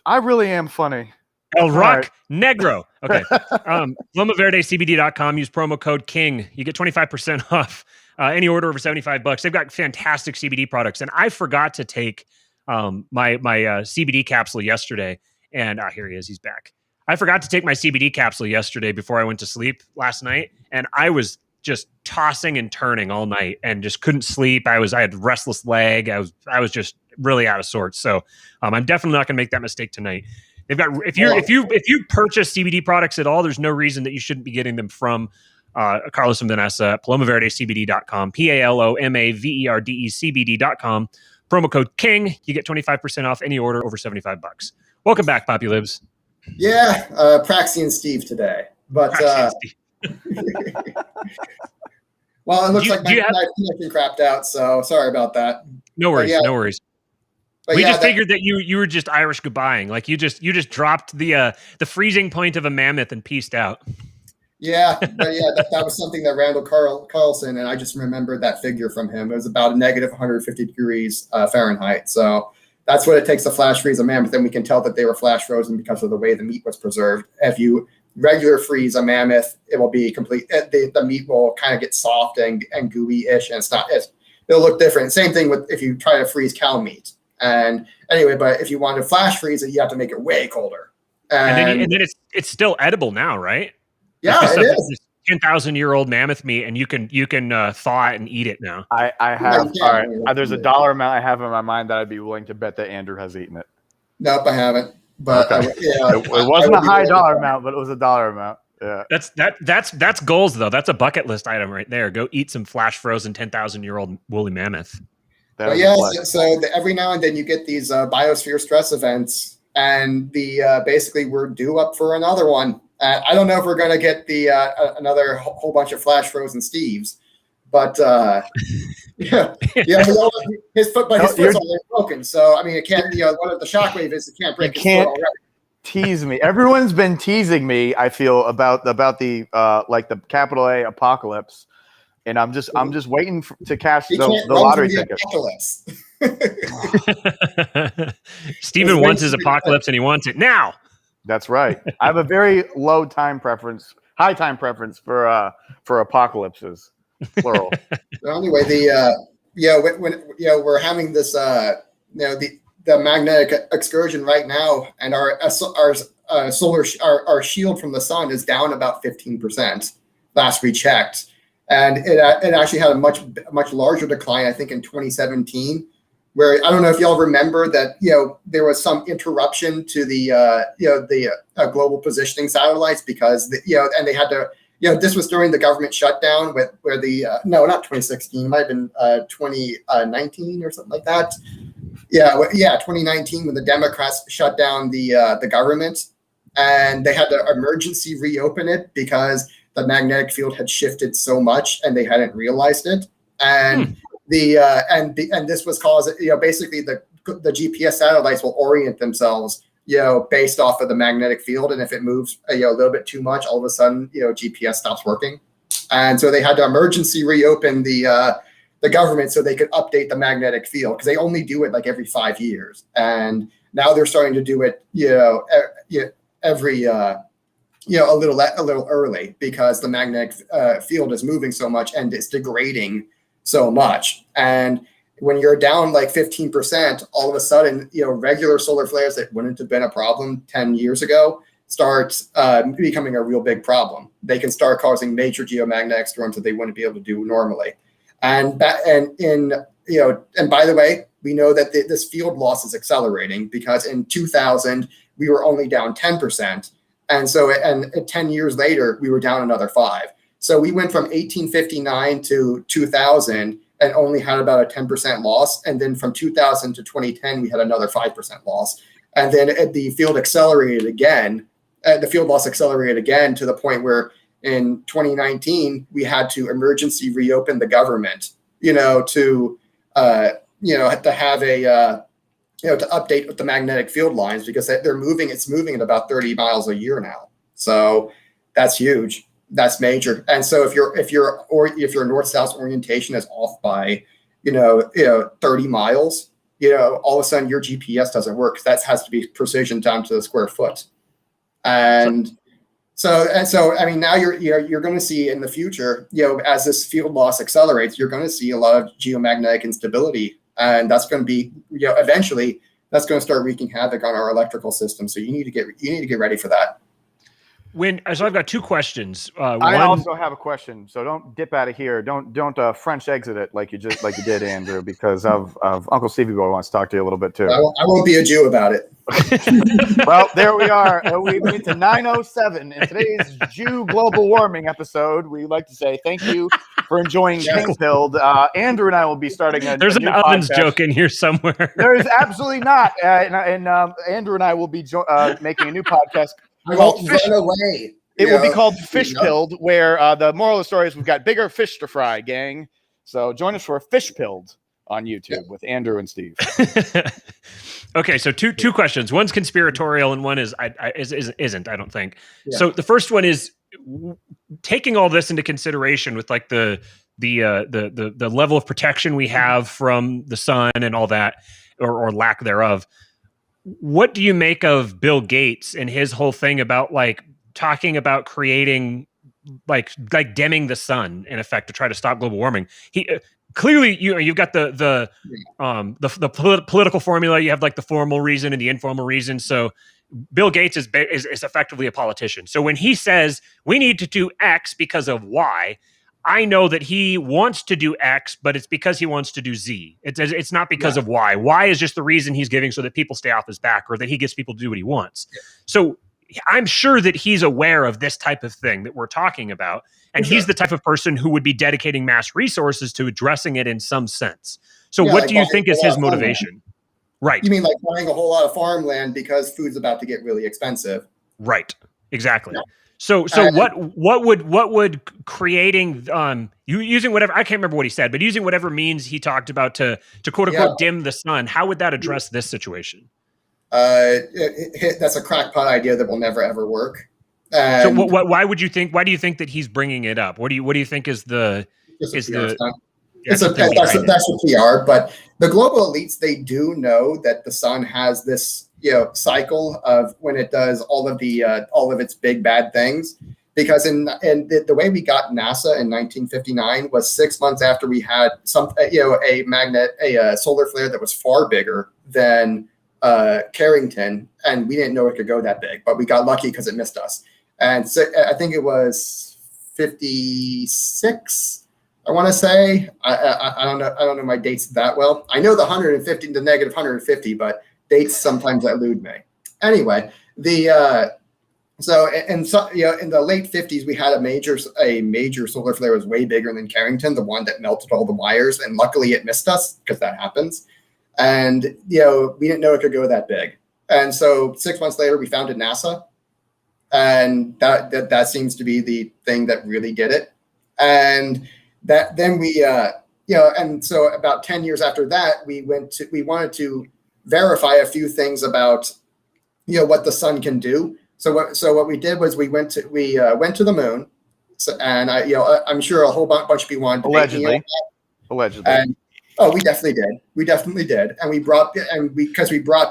I really am funny. El Rock Negro. Okay. palomaverdecbd.com. Use promo code KING. You get 25% off any order over $75. They've got fantastic CBD products, and I forgot to take my CBD capsule yesterday. And here he is. He's back. I forgot to take my CBD capsule yesterday before I went to sleep last night, and I was just tossing and turning all night and just couldn't sleep. I had restless leg. I was just really out of sorts. So I'm definitely not going to make that mistake tonight. They've got if you purchase CBD products at all, there's no reason that you shouldn't be getting them from Carlos and Vanessa at palomaverdecbd.com, PALOMAVERDECBD.com. Promo code KING. You get 25% off any order over $75. Welcome back, Poppy Libs. Yeah, Praxi and Steve today. But well, it looks like my connection crapped out, so sorry about that. No worries, no worries. We just figured that you were just Irish goodbying. Like you just dropped the freezing point of a mammoth and pieced out. Yeah, but that was something that Randall Carlson, and I just remembered that figure from him. It was about a negative 150 degrees Fahrenheit. So that's what it takes to flash freeze a mammoth, and we can tell that they were flash frozen because of the way the meat was preserved. If you regular freeze a mammoth, it will be complete. The meat will kind of get soft and gooey-ish, and it'll look different. Same thing with if you try to freeze cow meat. And anyway, but if you want to flash freeze it, you have to make it way colder. And then it's still edible now, right? Yeah, it is. 10,000-year-old mammoth meat, and you can thaw it and eat it now. I have. All right, there's a dollar amount I have in my mind that I'd be willing to bet that Andrew has eaten it. Nope, I haven't. But okay. It wasn't a high dollar amount, but it was a dollar amount. Yeah, that's goals though. That's a bucket list item right there. Go eat some flash frozen 10,000-year-old woolly mammoth. So every now and then you get these biosphere stress events, and basically we're due up for another one. I don't know if we're going to get another whole bunch of flash frozen Steves, but his foot's already broken. So I mean, it can't. One of the shockwave is it can't break. His foot already. Tease me. Everyone's been teasing me. I feel about the like the capital A apocalypse, and I'm just waiting to cash the lottery ticket. Steven wants his apocalypse, and he wants it now. That's right. I have a very high time preference for apocalypses, plural. So anyway, when we're having this the magnetic excursion right now, and our solar our shield from the sun is down about 15%. Last we checked, and it actually had a much larger decline. I think in 2017. Where I don't know if y'all remember that there was some interruption to the global positioning satellites because and they had to this was during the government shutdown where not 2016, it might have been 2019 or something like that. 2019 when the Democrats shut down the government, and they had to emergency reopen it because the magnetic field had shifted so much and they hadn't realized it. And this was caused, basically the GPS satellites will orient themselves, based off of the magnetic field. And if it moves, a little bit too much, all of a sudden, GPS stops working. And so they had to emergency reopen the government so they could update the magnetic field because they only do it like every 5 years. And now they're starting to do it, every, a little early because the magnetic field is moving so much and it's degrading so much. And when you're down like 15%, all of a sudden, regular solar flares that wouldn't have been a problem 10 years ago start becoming a real big problem. They can start causing major geomagnetic storms that they wouldn't be able to do normally. And in and by the way, we know that this field loss is accelerating because in 2000 we were only down 10%, and so 10 years later we were down another 5%. So we went from 1859 to 2000 and only had about a 10% loss, and then from 2000 to 2010 we had another 5% loss, and then the field accelerated again. The field loss accelerated again to the point where in 2019 we had to emergency reopen the government, to have a to update with the magnetic field lines because it's moving at about 30 miles a year now. So that's huge. That's major. And so if your north-south orientation is off by 30 miles, all of a sudden your GPS doesn't work. That has to be precision down to the square foot. And so I mean, now you're going to see in the future, as this field loss accelerates, you're going to see a lot of geomagnetic instability, and that's going to be, eventually that's going to start wreaking havoc on our electrical system. So you need to get ready for that. So I've got 2 questions. I also have a question. So don't dip out of here. Don't French exit it like you did, Andrew, because of Uncle Stevie Boy wants to talk to you a little bit too. I won't be a Jew about it. Well, there we are. We made it to 9:07 in today's Jew global warming episode. We'd like to say thank you for enjoying Pink-Pilled. Andrew and I will be starting There's a new an ovens podcast. joke in here somewhere. There is absolutely not. And Andrew and I will be making a new podcast. I won't run away. It will be called Fish Pilled, where the moral of the story is we've got bigger fish to fry, gang. So join us for Fish Pilled on YouTube with Andrew and Steve. Okay, so two questions. One's conspiratorial, and one isn't. I don't think. Yeah. So the first one is taking all this into consideration with like the level of protection we have from the sun and all that, or lack thereof. What do you make of Bill Gates and his whole thing about like talking about creating like dimming the sun in effect to try to stop global warming? He clearly you've got the political formula. You have like the formal reason and the informal reason. So Bill Gates is effectively a politician. So when he says we need to do X because of Y, I know that he wants to do X, but it's because he wants to do Z. It's not because of Y. Y is just the reason he's giving so that people stay off his back or that he gets people to do what he wants. Yeah. So I'm sure that he's aware of this type of thing that we're talking about. And he's the type of person who would be dedicating mass resources to addressing it in some sense. So what do you think is his motivation? Right. You mean like buying a whole lot of farmland because food's about to get really expensive? Right. Exactly. Yeah. So what would creating using whatever, I can't remember what he said, but using whatever means he talked about to quote unquote dim the sun, how would that address this situation? That's a crackpot idea that will never ever work. So why do you think that he's bringing it up? What do you think is the that's a PR, but the global elites, they do know that the sun has this cycle of when it does all of its big bad things, because the way we got NASA in 1959 was 6 months after we had a solar flare that was far bigger than Carrington, and we didn't know it could go that big, but we got lucky because it missed us. And so I think it was 56. I want to say I don't know my dates that well. I know the negative 150, but dates sometimes elude me. Anyway, in the late 50s we had a major solar flare. It was way bigger than Carrington, the one that melted all the wires, and luckily it missed us because that happens. And we didn't know it could go that big. And so 6 months later we founded NASA, and that seems to be the thing that really did it. And that then we and so about 10 years after that we wanted to verify a few things about what the sun can do. So what we did was we went to the moon. So, and I'm sure a whole bunch of people wanted to allegedly. And we definitely did. And we brought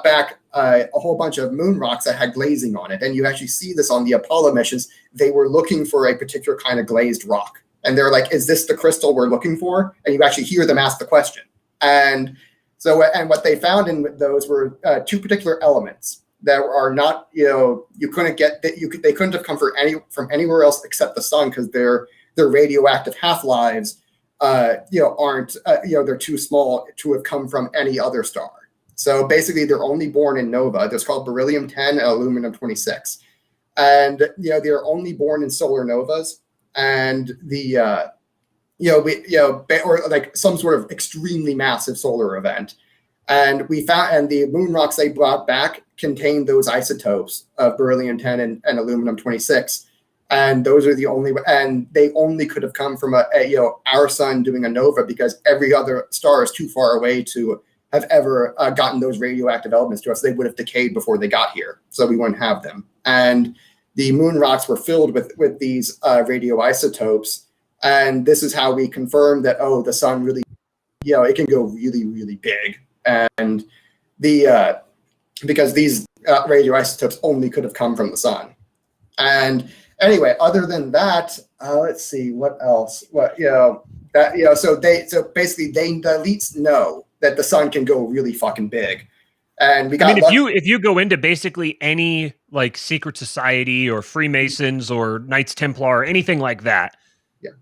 back a whole bunch of moon rocks that had glazing on it. And you actually see this on the Apollo missions. They were looking for a particular kind of glazed rock. And they're like, is this the crystal we're looking for? And you actually hear them ask the question. And so, and what they found in those were two particular elements that are not, you couldn't get that they couldn't have come from anywhere else except the sun, because their radioactive half-lives aren't, they're too small to have come from any other star. So basically, they're only born in nova. There's called beryllium 10 and aluminum 26, and they're only born in solar novas, and or like some sort of extremely massive solar event. And we found, and the moon rocks they brought back contained those isotopes of beryllium 10 and aluminum 26. And those are the only, and they only could have come from our sun doing a nova, because every other star is too far away to have ever gotten those radioactive elements to us. They would have decayed before they got here, so we wouldn't have them. And the moon rocks were filled with these radioisotopes, and this is how we confirmed that the sun really, it can go really, really big, and because these radioisotopes only could have come from the sun. And anyway, other than that, let's see what else. So basically, the elites know that the sun can go really fucking big. And we got if you go into basically any like secret society or Freemasons or Knights Templar or anything like that,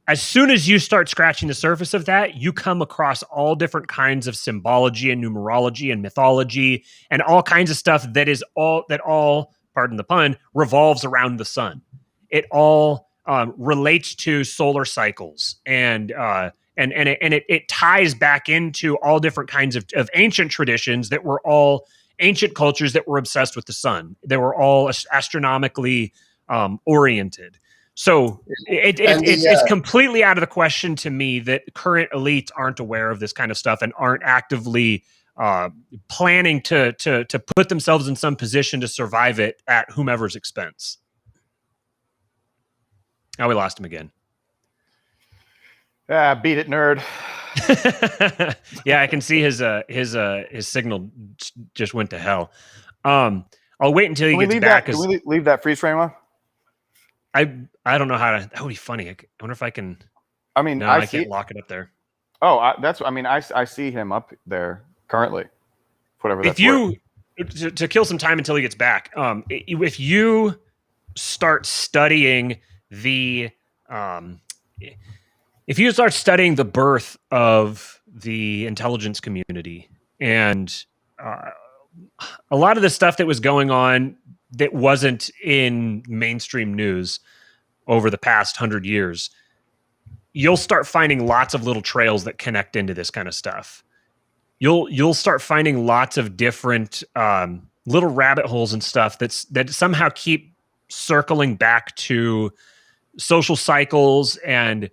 as soon as you start scratching the surface of that, you come across all different kinds of symbology and numerology and mythology and all kinds of stuff that all, pardon the pun, revolves around the sun. It all relates to solar cycles, and it ties back into all different kinds of ancient traditions that were all ancient cultures that were obsessed with the sun. They were all astronomically oriented. So it's completely out of the question to me that current elites aren't aware of this kind of stuff and aren't actively planning to put themselves in some position to survive it at whomever's expense. Oh, we lost him again. Beat it, nerd. Yeah, I can see his signal just went to hell. I'll wait until he gets back. Can we leave that freeze frame up? I don't know how to. That would be funny. I wonder if I can. I mean, no, I can't lock it up there. Oh, I see him up there currently. Whatever. That's if you to kill some time until he gets back, if you start studying the birth of the intelligence community and a lot of the stuff that was going on that wasn't in mainstream news over the past 100 years, you'll start finding lots of little trails that connect into this kind of stuff. You'll start finding lots of different little rabbit holes and stuff that somehow keep circling back to social cycles and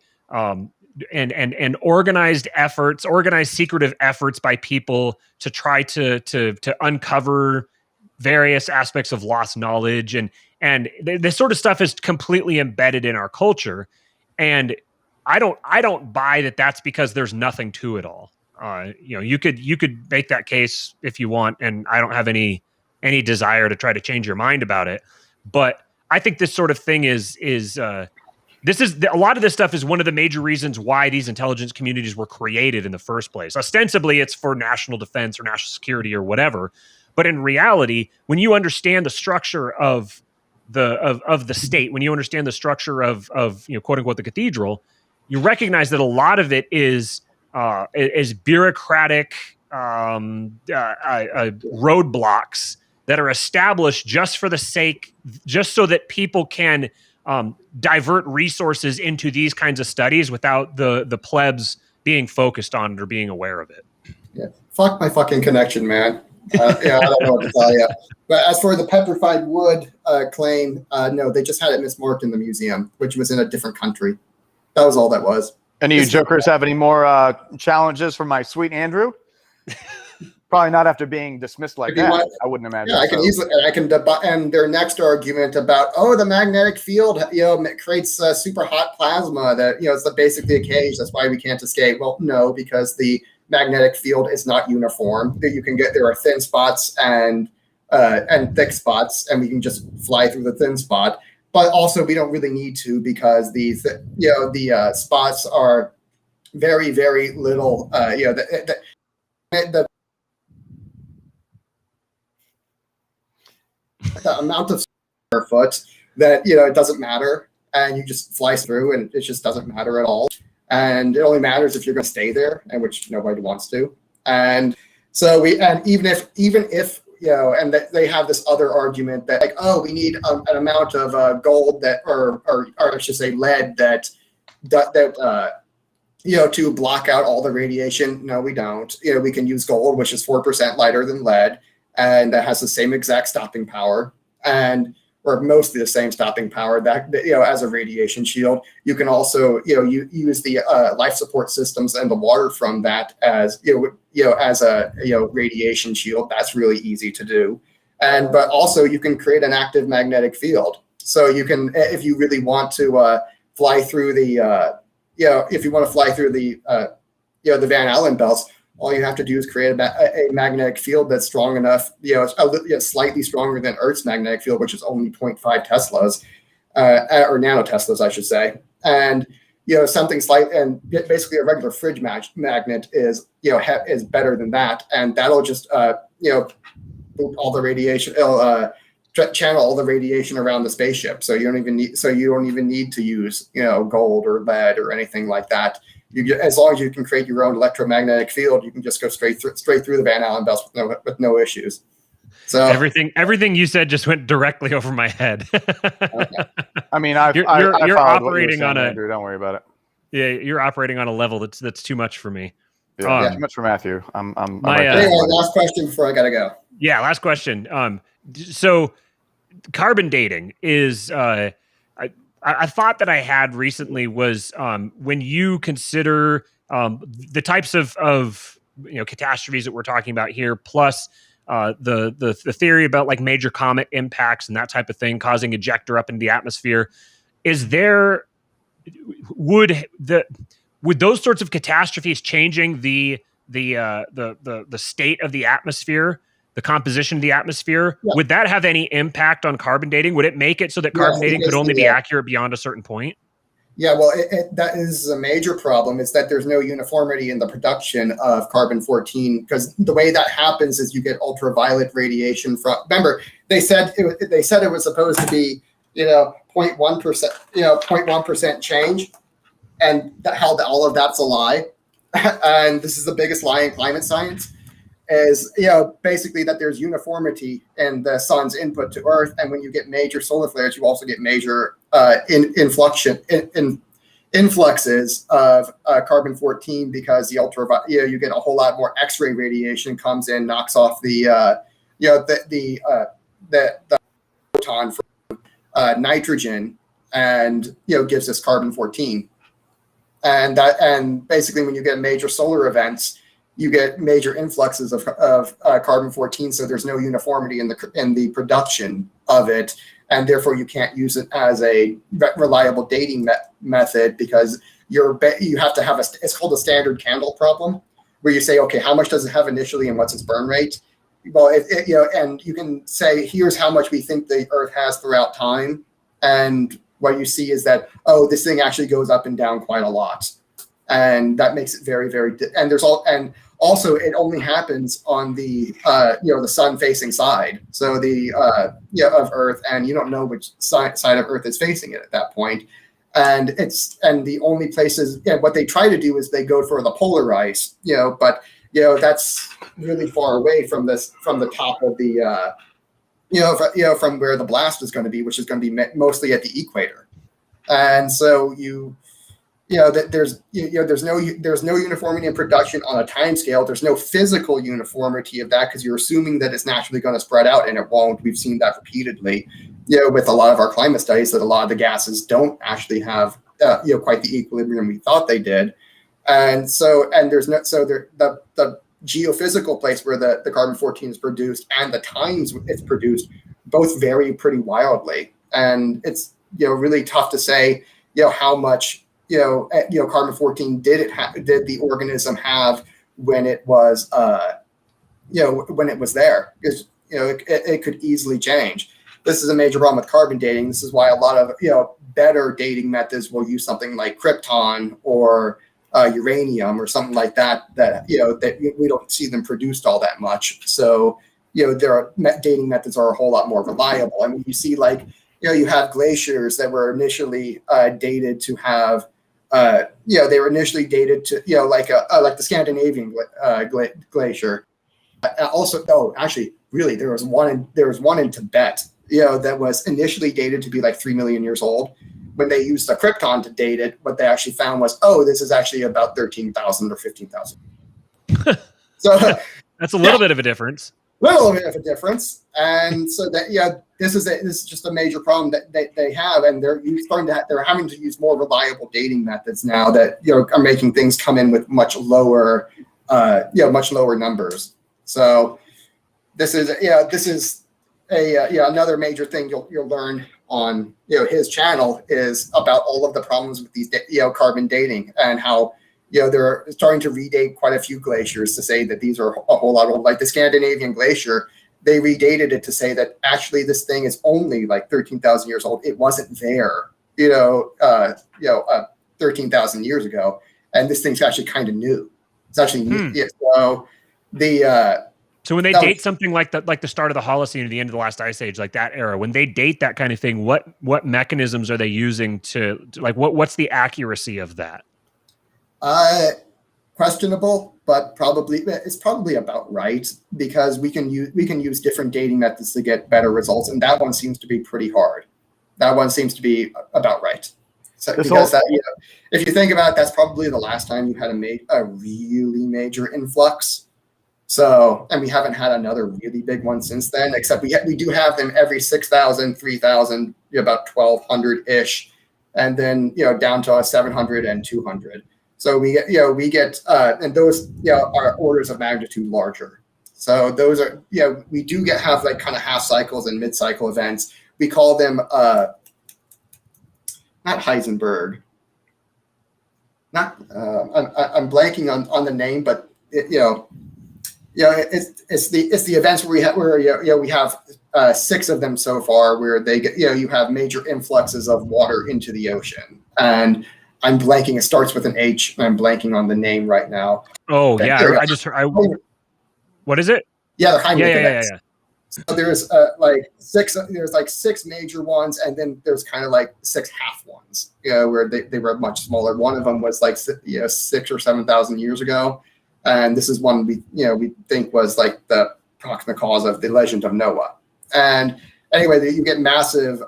organized efforts, organized secretive efforts by people to try to uncover various aspects of lost knowledge, and this sort of stuff is completely embedded in our culture. And I don't buy that that's because there's nothing to it all. You could make that case if you want, and I don't have any desire to try to change your mind about it. But I think this sort of thing is a lot of this stuff is one of the major reasons why these intelligence communities were created in the first place. Ostensibly, it's for national defense or national security or whatever. But in reality, when you understand the structure of the state, when you understand the structure of quote unquote the cathedral, you recognize that a lot of it is bureaucratic roadblocks that are established just for the sake, just so that people can divert resources into these kinds of studies without the plebs being focused on it or being aware of it. Yeah, fuck my fucking connection, man. I don't know what to tell you. But as for the petrified wood claim, no, they just had it mismarked in the museum, which was in a different country. That was all that was. Any of you jokers have any more challenges for my sweet Andrew? Probably not after being dismissed like that. I wouldn't imagine. Yeah, I can and their next argument about the magnetic field creates super hot plasma that it's basically a cage. That's why we can't escape. Well, no, because the magnetic field is not uniform. There are thin spots and thick spots, and we can just fly through the thin spot. But also, we don't really need to, because the spots are very, very little. The amount of square foot that it doesn't matter, and you just fly through, and it just doesn't matter at all. and it only matters if you're going to stay there, and which nobody wants to. And so even if and they have this other argument that like, oh, we need an amount of gold that, or I should say lead that to block out all the radiation. No, we don't. We can use gold, which is 4% lighter than lead, and that has the same exact stopping power, or mostly the same stopping power that as a radiation shield. You can also use the life support systems and the water from that as as a radiation shield. That's really easy to do, but also you can create an active magnetic field. So you can, if you really want to fly through the if you want to fly through the the Van Allen belts, all you have to do is create a magnetic field that's strong enough, slightly stronger than Earth's magnetic field, which is only 0.5 Teslas, or nanoteslas, I should say. And something slight, and basically a regular fridge magnet is is better than that, and that'll just all the radiation, channel all the radiation around the spaceship. So you don't even need to use gold or lead or anything like that. As long as you can create your own electromagnetic field, you can just go straight through the Van Allen belts with no issues. So everything you said just went directly over my head. Okay. I mean, you're operating on Andrew, don't worry about it. Yeah, you're operating on a level that's too much for me. Yeah, too much for Matthew. Anyway, last question before I gotta go. Yeah, last question. So carbon dating is I thought that I had recently was when you consider the types of catastrophes that we're talking about here, plus the theory about like major comet impacts and that type of thing causing ejector up into the atmosphere. Would those sorts of catastrophes changing the state of the atmosphere, the composition of the atmosphere, would that have any impact on carbon dating? Would it make it so that carbon dating could only be accurate beyond a certain point? Yeah, well, that is a major problem, is that there's no uniformity in the production of carbon-14, because the way that happens is you get ultraviolet radiation from. Remember, they said it was supposed to be 0.1%, 0.1% change, and how all of that's a lie. And this is the biggest lie in climate science. Is basically that there's uniformity in the sun's input to Earth, and when you get major solar flares, you also get major influxes of carbon-14, because the you get a whole lot more X-ray radiation comes in, knocks off the photon from nitrogen, and gives us carbon-14, and basically when you get major solar events, you get major influxes of carbon-14, so there's no uniformity in the production of it, and therefore you can't use it as a reliable dating method, because you have to have it's called a standard candle problem, where you say, okay, how much does it have initially and what's its burn rate? Well, and you can say, here's how much we think the Earth has throughout time, and what you see is that, oh, this thing actually goes up and down quite a lot. And that makes it very, very, and also it only happens on the the sun facing side, so of Earth, and you don't know which side of Earth is facing it at that point, and the only places, what they try to do is they go for the polar ice, but that's really far away from the top of the from where the blast is going to be, which is going to be mostly at the equator, and so there's no uniformity in production on a time scale. There's no physical uniformity of that, because you're assuming that it's naturally going to spread out, and it won't. We've seen that repeatedly, with a lot of our climate studies, that a lot of the gases don't actually have quite the equilibrium we thought they did, and there's no the geophysical place where the carbon-14 is produced and the times it's produced both vary pretty wildly, and it's really tough to say how much carbon-14 did the organism have when it was when it was there, because it could easily change. This is a major problem with carbon dating. This is why a lot of better dating methods will use something like krypton or uranium or something like that that we don't see them produced all that much. So their dating methods are a whole lot more reliable. I mean, you see, like you have glaciers that were initially dated to have they were initially dated to, like the Scandinavian glacier. Also, actually, really, there was one in Tibet, that was initially dated to be like 3 million years old. When they used the krypton to date it, what they actually found was, this is actually about 13,000 or 15,000. So that's a little bit of a difference. Little bit of a difference, and so that this is just a major problem that they have, and they're having to use more reliable dating methods now that are making things come in with much lower numbers. So this is another major thing you'll learn on his channel is about all of the problems with these carbon dating and how they're starting to redate quite a few glaciers to say that these are a whole lot old. Like the Scandinavian glacier, they redated it to say that actually this thing is only like 13,000 years old. It wasn't there 13,000 years ago, and this thing's actually kind of new. It's actually new. Yeah, so when they date something like the start of the Holocene or the end of the last ice age, like that era, when they date that kind of thing, what mechanisms are they using to like what's the accuracy of that? Questionable, but it's probably about right, because we can use different dating methods to get better results, and that one seems to be pretty hard. That one seems to be about right. So if you think about it, that's probably the last time you had a really major influx. So, and we haven't had another really big one since then, except we do have them every 6,000, 3,000, about 1,200 ish, and then down to 700 and 200. So we get and those are orders of magnitude larger. So those are we do have like kind of half cycles and mid cycle events. We call them not Heisenberg. I'm blanking on the name, but it's the events where we have 6 of them so far, where they get you have major influxes of water into the ocean. And I'm blanking. It starts with an H, and I'm blanking on the name right now. Oh, yeah. I just heard. What is it? Yeah, the Heimlich events. Yeah. So there's like 6. There's like 6 major ones, and then there's kind of like 6 half ones. Where they were much smaller. One of them was like 6 or 7,000 years ago, and this is one we think was like the cause of the legend of Noah. And anyway, you get massive,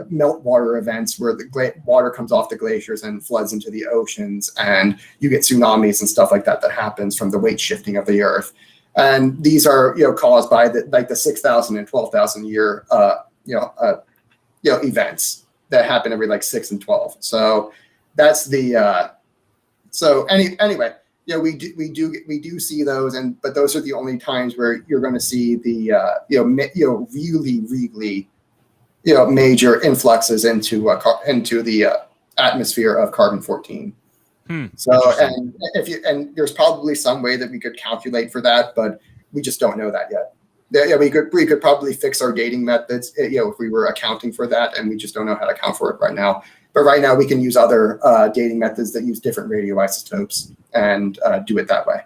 meltwater events where the water comes off the glaciers and floods into the oceans, and you get tsunamis and stuff like that happens from the weight shifting of the Earth. And these are, caused by the 6,000 and 12,000 year, events that happen every like 6 and 12. So that's the. Anyway. We do see those, but those are the only times where you're going to see the really major influxes into the atmosphere of carbon-14. So and there's probably some way that we could calculate for that, but we just don't know that yet. Yeah, we could probably fix our dating methods, if we were accounting for that, and we just don't know how to account for it right now. But right now, we can use other dating methods that use different radioisotopes and do it that way.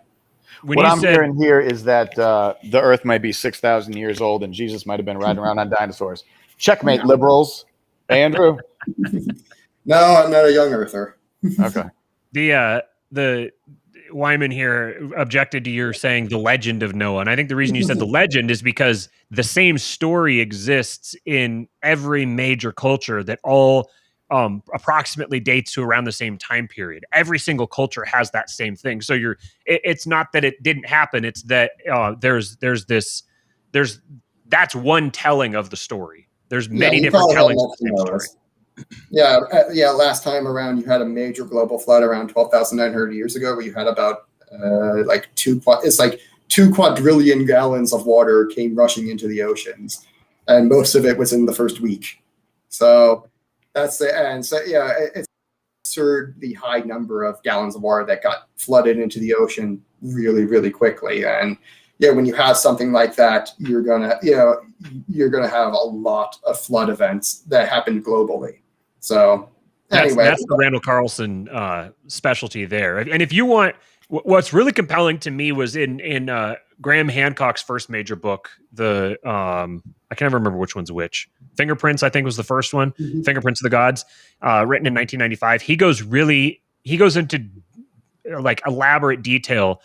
What I'm hearing here is that the Earth might be 6,000 years old, and Jesus might have been riding around on dinosaurs. Checkmate, liberals. Hey, Andrew? No, I'm not a young Earther. Okay. The Wyman here objected to your saying the legend of Noah. And I think the reason you said the legend is because the same story exists in every major culture that all approximately dates to around the same time period. Every single culture has that same thing. So it's not that it didn't happen. It's that that's one telling of the story. There's many different tellings of the same story. Yeah. Last time around, you had a major global flood around 12,900 years ago, where you had about 2 quadrillion gallons of water came rushing into the oceans, and most of it was in the first week. So it's absurd the high number of gallons of water that got flooded into the ocean really, really quickly. And when you have something like that, you're gonna have a lot of flood events that happen globally. So anyway, that's the Randall Carlson specialty there. And if you want, what's really compelling to me was in Graham Hancock's first major book, the I can never remember which one's which. Fingerprints, I think, was the first one. Mhm. Fingerprints of the Gods, written in 1995. He goes into like elaborate detail,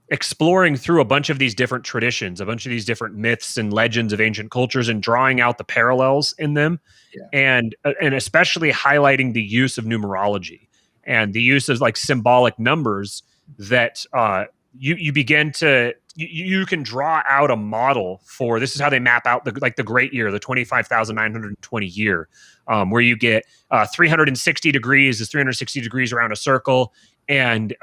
exploring through a bunch of these different traditions, a bunch of these different myths and legends of ancient cultures, and drawing out the parallels in them, and especially highlighting the use of numerology and the use of like symbolic numbers that you begin to you can draw out a model for. This is how they map out the great year, the 25,920 year, where you get 360 degrees is 360 degrees around a circle, and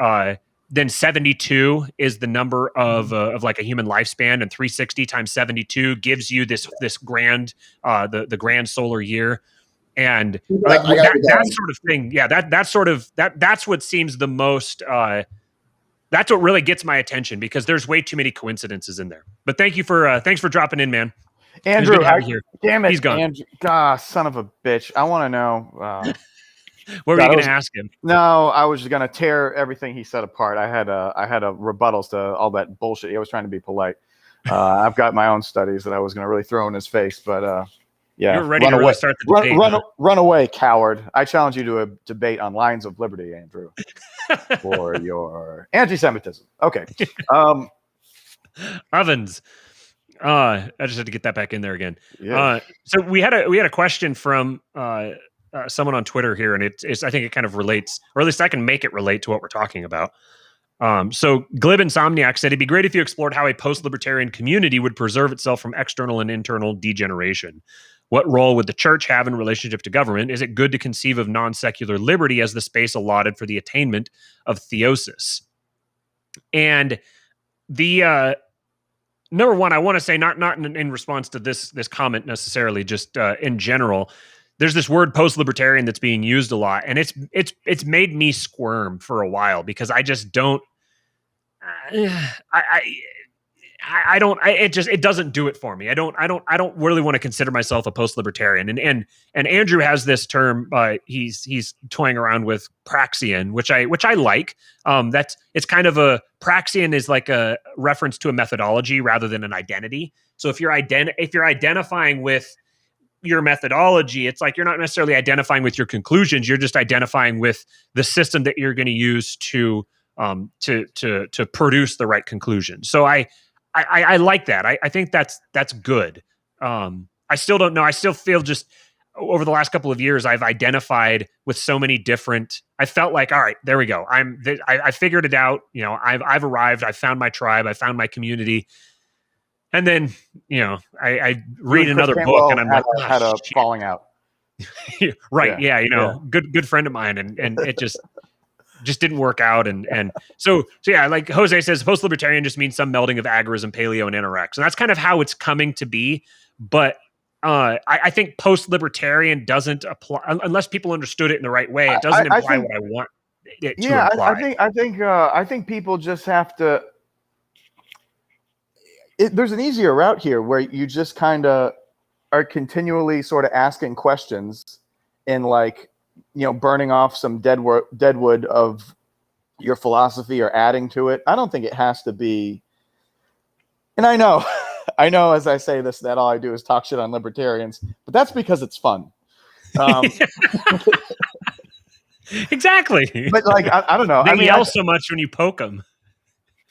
then 72 is the number of like a human lifespan, and 360 times 72 gives you this grand the grand solar year. And like that sort of thing, that's what seems the most that's what really gets my attention, because there's way too many coincidences in there. But thanks for dropping in, man. Andrew, damn it, he's gone. Andrew, son of a bitch. I want to know. What were you going to ask him? No, I was just going to tear everything he said apart. I had a rebuttals to all that bullshit. He was trying to be polite. I've got my own studies that I was going to really throw in his face, but yeah. You're ready to really start the debate. Run away, coward. I challenge you to a debate on lines of liberty, Andrew, for your anti-Semitism. Okay. Ovens. I just had to get that back in there again. Yeah. So we had a question from someone on Twitter here, and it's I think it kind of relates, or at least I can make it relate to what we're talking about. So Glib Insomniac said, it'd be great if you explored how a post-libertarian community would preserve itself from external and internal degeneration. What role would the church have in relationship to government? Is it good to conceive of non-secular liberty as the space allotted for the attainment of theosis? And the number one, I want to say, not in response to this comment necessarily, just in general, there's this word post-libertarian that's being used a lot, and it's made me squirm for a while, because I just don't. It doesn't do it for me. I don't really want to consider myself a post-libertarian. And Andrew has this term he's toying around with, praxian, which I like. It's kind of praxian is like a reference to a methodology rather than an identity. So if you're identifying with your methodology, it's like you're not necessarily identifying with your conclusions. You're just identifying with the system that you're going to use to produce the right conclusion. So I like that. I think that's good. I still don't know. I still feel just over the last couple of years, I've identified with so many different. I felt like, all right, there we go. I figured it out. You know, I've arrived. I found my tribe. I found my community. And then, you know, I read another book, and I'm like, had a falling out. Right? Yeah. You know, good friend of mine, and it just didn't work out. And so yeah, like Jose says, post-libertarian just means some melding of agorism, paleo, and anorex. And that's kind of how it's coming to be. But I think post-libertarian doesn't apply unless people understood it in the right way. It doesn't imply what I want it to imply. I think people just have to. There's an easier route here where you just kind of are continually sort of asking questions and, like, you know, burning off some deadwood of your philosophy or adding to it. I don't think it has to be. And I know as I say this, that all I do is talk shit on libertarians, but that's because it's fun. Exactly. But like, I don't know. They yell so much when you poke them.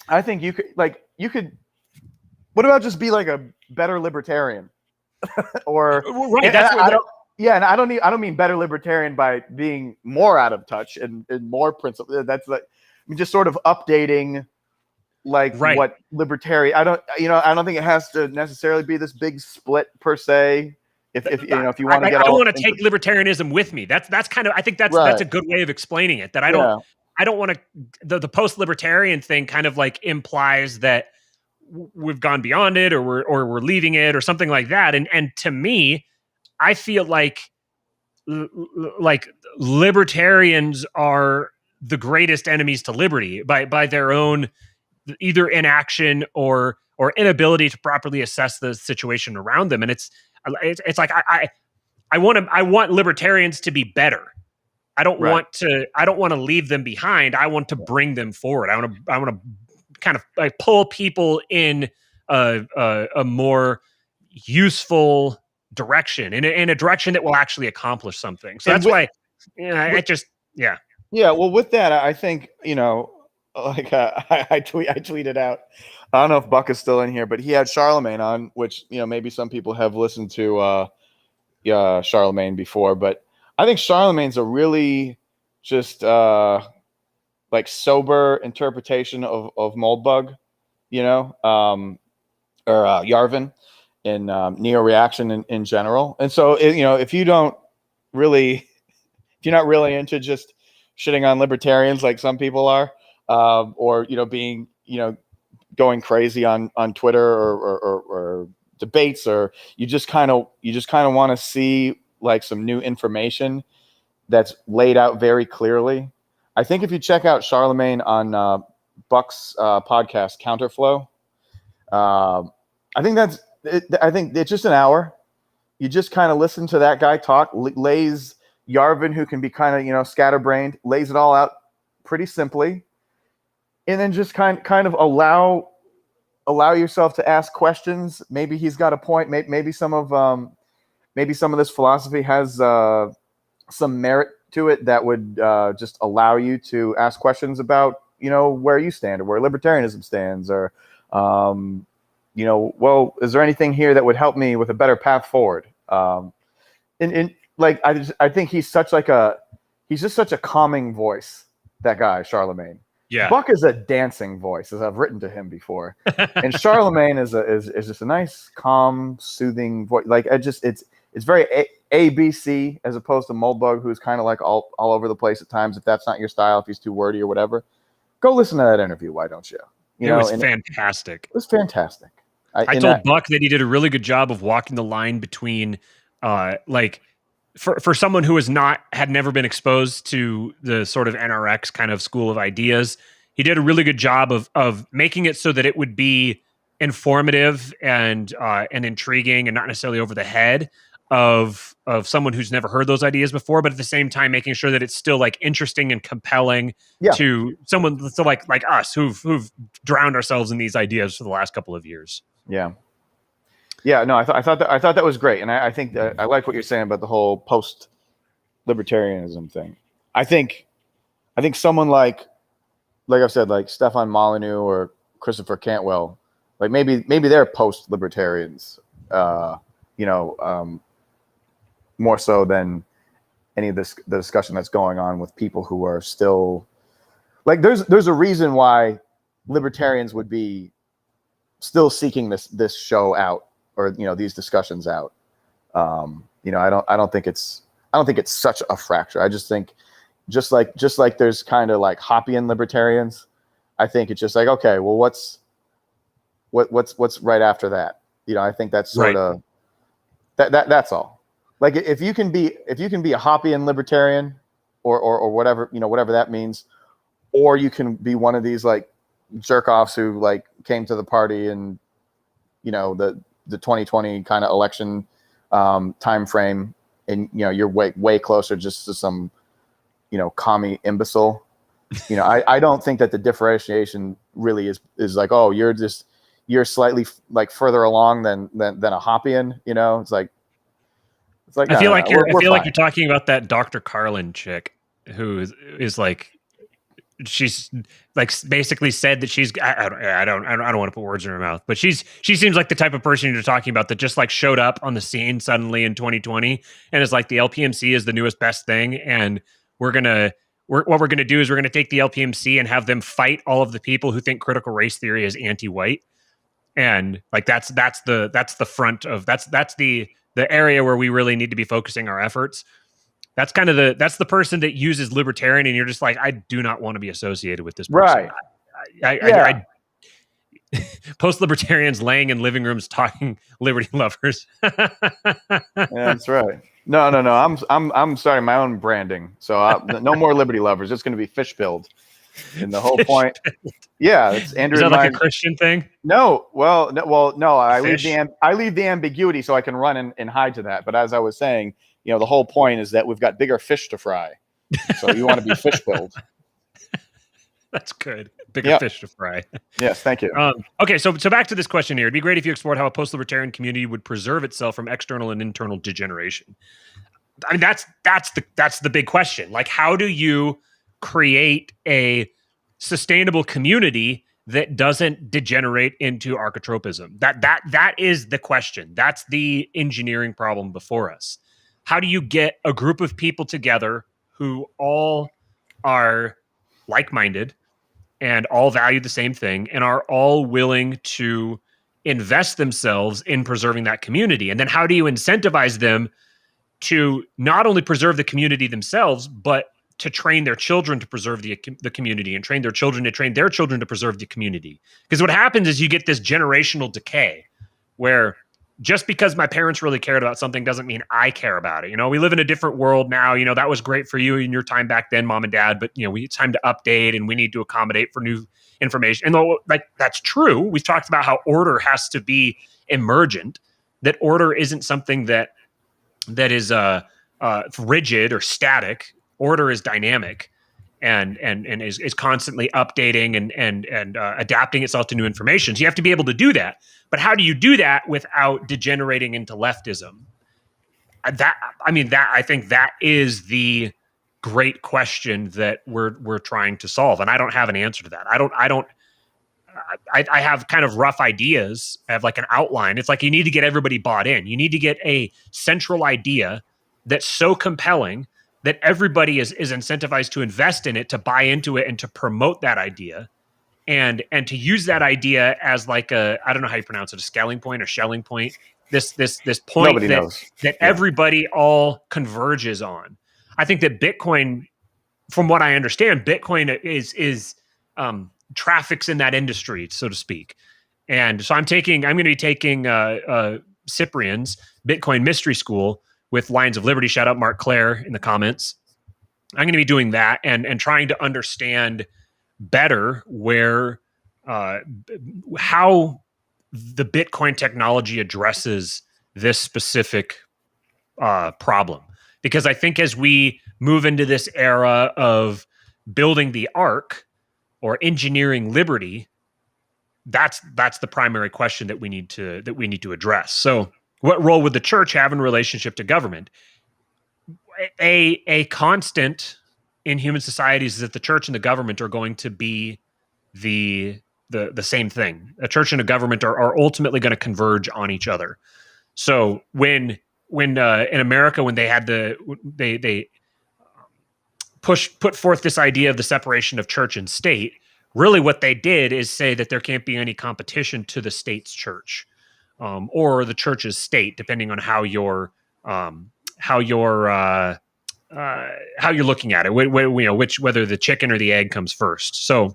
I think you could. What about just be like a better libertarian? Or right? That's what and I don't mean better libertarian by being more out of touch and more principle. That's like, I mean, just sort of updating, like, what libertarian. I don't think it has to necessarily be this big split per se. If you want to get, I don't want to take libertarianism with me. That's kind of, I think that's a good way of explaining it. That I don't want to. The post-libertarian thing kind of like implies that we've gone beyond it, or we're leaving it, or something like that. And to me, I feel like libertarians are the greatest enemies to liberty by their own either inaction or inability to properly assess the situation around them. And it's like I want libertarians to be better. I don't want to leave them behind. I want to bring them forward. I want to kind of like pull people in a more useful direction, in a direction that will actually accomplish something. So that's why, yeah. Well, with that, I think, like I tweeted out. I don't know if Buck is still in here, but he had Charlemagne on, which maybe some people have listened to Charlemagne before, but I think Charlemagne's a really just like sober interpretation of Moldbug, or Yarvin in Neo Reaction in general. And so, if you're not really into just shitting on libertarians like some people are, or being going crazy on Twitter or debates, or you just kind of want to see like some new information that's laid out very clearly. I think if you check out Charlemagne on Buck's podcast Counterflow, I think I think it's just an hour. You just kind of listen to that guy talk. Lays Yarvin, who can be kind of scatterbrained, lays it all out pretty simply, and then just kind of allow yourself to ask questions. Maybe he's got a point. Maybe some of this philosophy has some merit to it that would just allow you to ask questions about where you stand or where libertarianism stands, or well, is there anything here that would help me with a better path forward? And like I think he's just such a calming voice, that guy Charlemagne. Yeah. Buck is a dancing voice, as I've written to him before, and Charlemagne is just a nice, calm, soothing voice. Like it's very ABC as opposed to Moldbug, who's kind of like all over the place at times. If that's not your style, if he's too wordy or whatever, go listen to that interview. Why don't you? It was fantastic. It was fantastic. I told Buck that he did a really good job of walking the line between, like, for someone who had never been exposed to the sort of NRX kind of school of ideas, he did a really good job of making it so that it would be informative and intriguing and not necessarily over the head of someone who's never heard those ideas before, but at the same time making sure that it's still like interesting and compelling to someone like us who've drowned ourselves in these ideas for the last couple of years. Yeah. No, I thought that was great, and I think that I like what you're saying about the whole post libertarianism thing. I think someone like I've said, like Stefan Molyneux or Christopher Cantwell, like maybe they're post libertarians, more so than any of the discussion that's going on with people who are still like, there's a reason why libertarians would be still seeking this show out, or these discussions out. I don't think it's such a fracture. I just think just like there's kind of like Hoppian libertarians, I think it's just like, okay, well, what's right after that? I think that's sort of that's all. Like if you can be a Hoppian libertarian or whatever, whatever that means, or you can be one of these like jerk offs who like came to the party and the 2020 kind of election time frame, and you're way closer just to some commie imbecile. I don't think that the differentiation really is like, oh, you're slightly like further along than a Hoppian. It's like I feel like you're talking about that Dr. Carlin chick who is like, she's like basically said that she's I don't want to put words in her mouth, but she seems like the type of person you're talking about that just like showed up on the scene suddenly in 2020 and is like, the LPMC is the newest best thing, and what we're gonna do is we're gonna take the LPMC and have them fight all of the people who think critical race theory is anti-white, and like that's the front of that's the area where we really need to be focusing our efforts. That's kind of that's the person that uses libertarian, and you're just like, I do not want to be associated with this person. Right. Post libertarians laying in living rooms talking liberty lovers. Yeah, that's right. No. I'm starting my own branding. So no more liberty lovers. It's going to be fish pilled. And the whole point. Yeah, it's Andrew. Is that like a Christian thing? No. Well, no. I leave the ambiguity so I can run and hide to that. But as I was saying, the whole point is that we've got bigger fish to fry. So you want to be fish pilled. That's good. bigger fish to fry. Yes, thank you. Okay, so back to this question here. It'd be great if you explored how a post-libertarian community would preserve itself from external and internal degeneration. I mean, that's the big question. Like, how do you create a sustainable community that doesn't degenerate into archetropism? That is the question. That's the engineering problem before us. How do you get a group of people together who all are like-minded and all value the same thing and are all willing to invest themselves in preserving that community? And then how do you incentivize them to not only preserve the community themselves, but to train their children to preserve the community, and train their children to train their children to preserve the community? Because what happens is you get this generational decay where just because my parents really cared about something doesn't mean I care about it. You know, we live in a different world now. You know, that was great for you in your time back then, mom and dad, but, you know, it's time to update and we need to accommodate for new information. And though, like, that's true, we've talked about how order has to be emergent, that order isn't something that is rigid or static. Order is dynamic and is constantly updating and adapting itself to new information. So you have to be able to do that. But how do you do that without degenerating into leftism? I think that is the great question that we're trying to solve, and I don't have an answer to that. I have kind of rough ideas. I have like an outline. It's like you need to get everybody bought in. You need to get a central idea that's so compelling that everybody is incentivized to invest in it, to buy into it, and to promote that idea, and to use that idea as like I don't know how you pronounce it, a scaling point or shelling point. This point that everybody all converges on. I think that Bitcoin, from what I understand, Bitcoin is traffics in that industry, so to speak. And so I'm going to be taking Cyprian's Bitcoin Mystery School with Lions of Liberty. Shout out Mark Clare in the comments. I'm going to be doing that and trying to understand better where how the Bitcoin technology addresses this specific problem. Because I think as we move into this era of building the arc or engineering liberty, that's the primary question that we need to address. So, what role would the church have in relationship to government? A constant in human societies is that the church and the government are going to be the same thing. A church and a government are ultimately going to converge on each other. So when in America, when they had they put forth this idea of the separation of church and state, really what they did is say that there can't be any competition to the state's church, or the church's state, depending on how you're looking at it. Whether the chicken or the egg comes first. So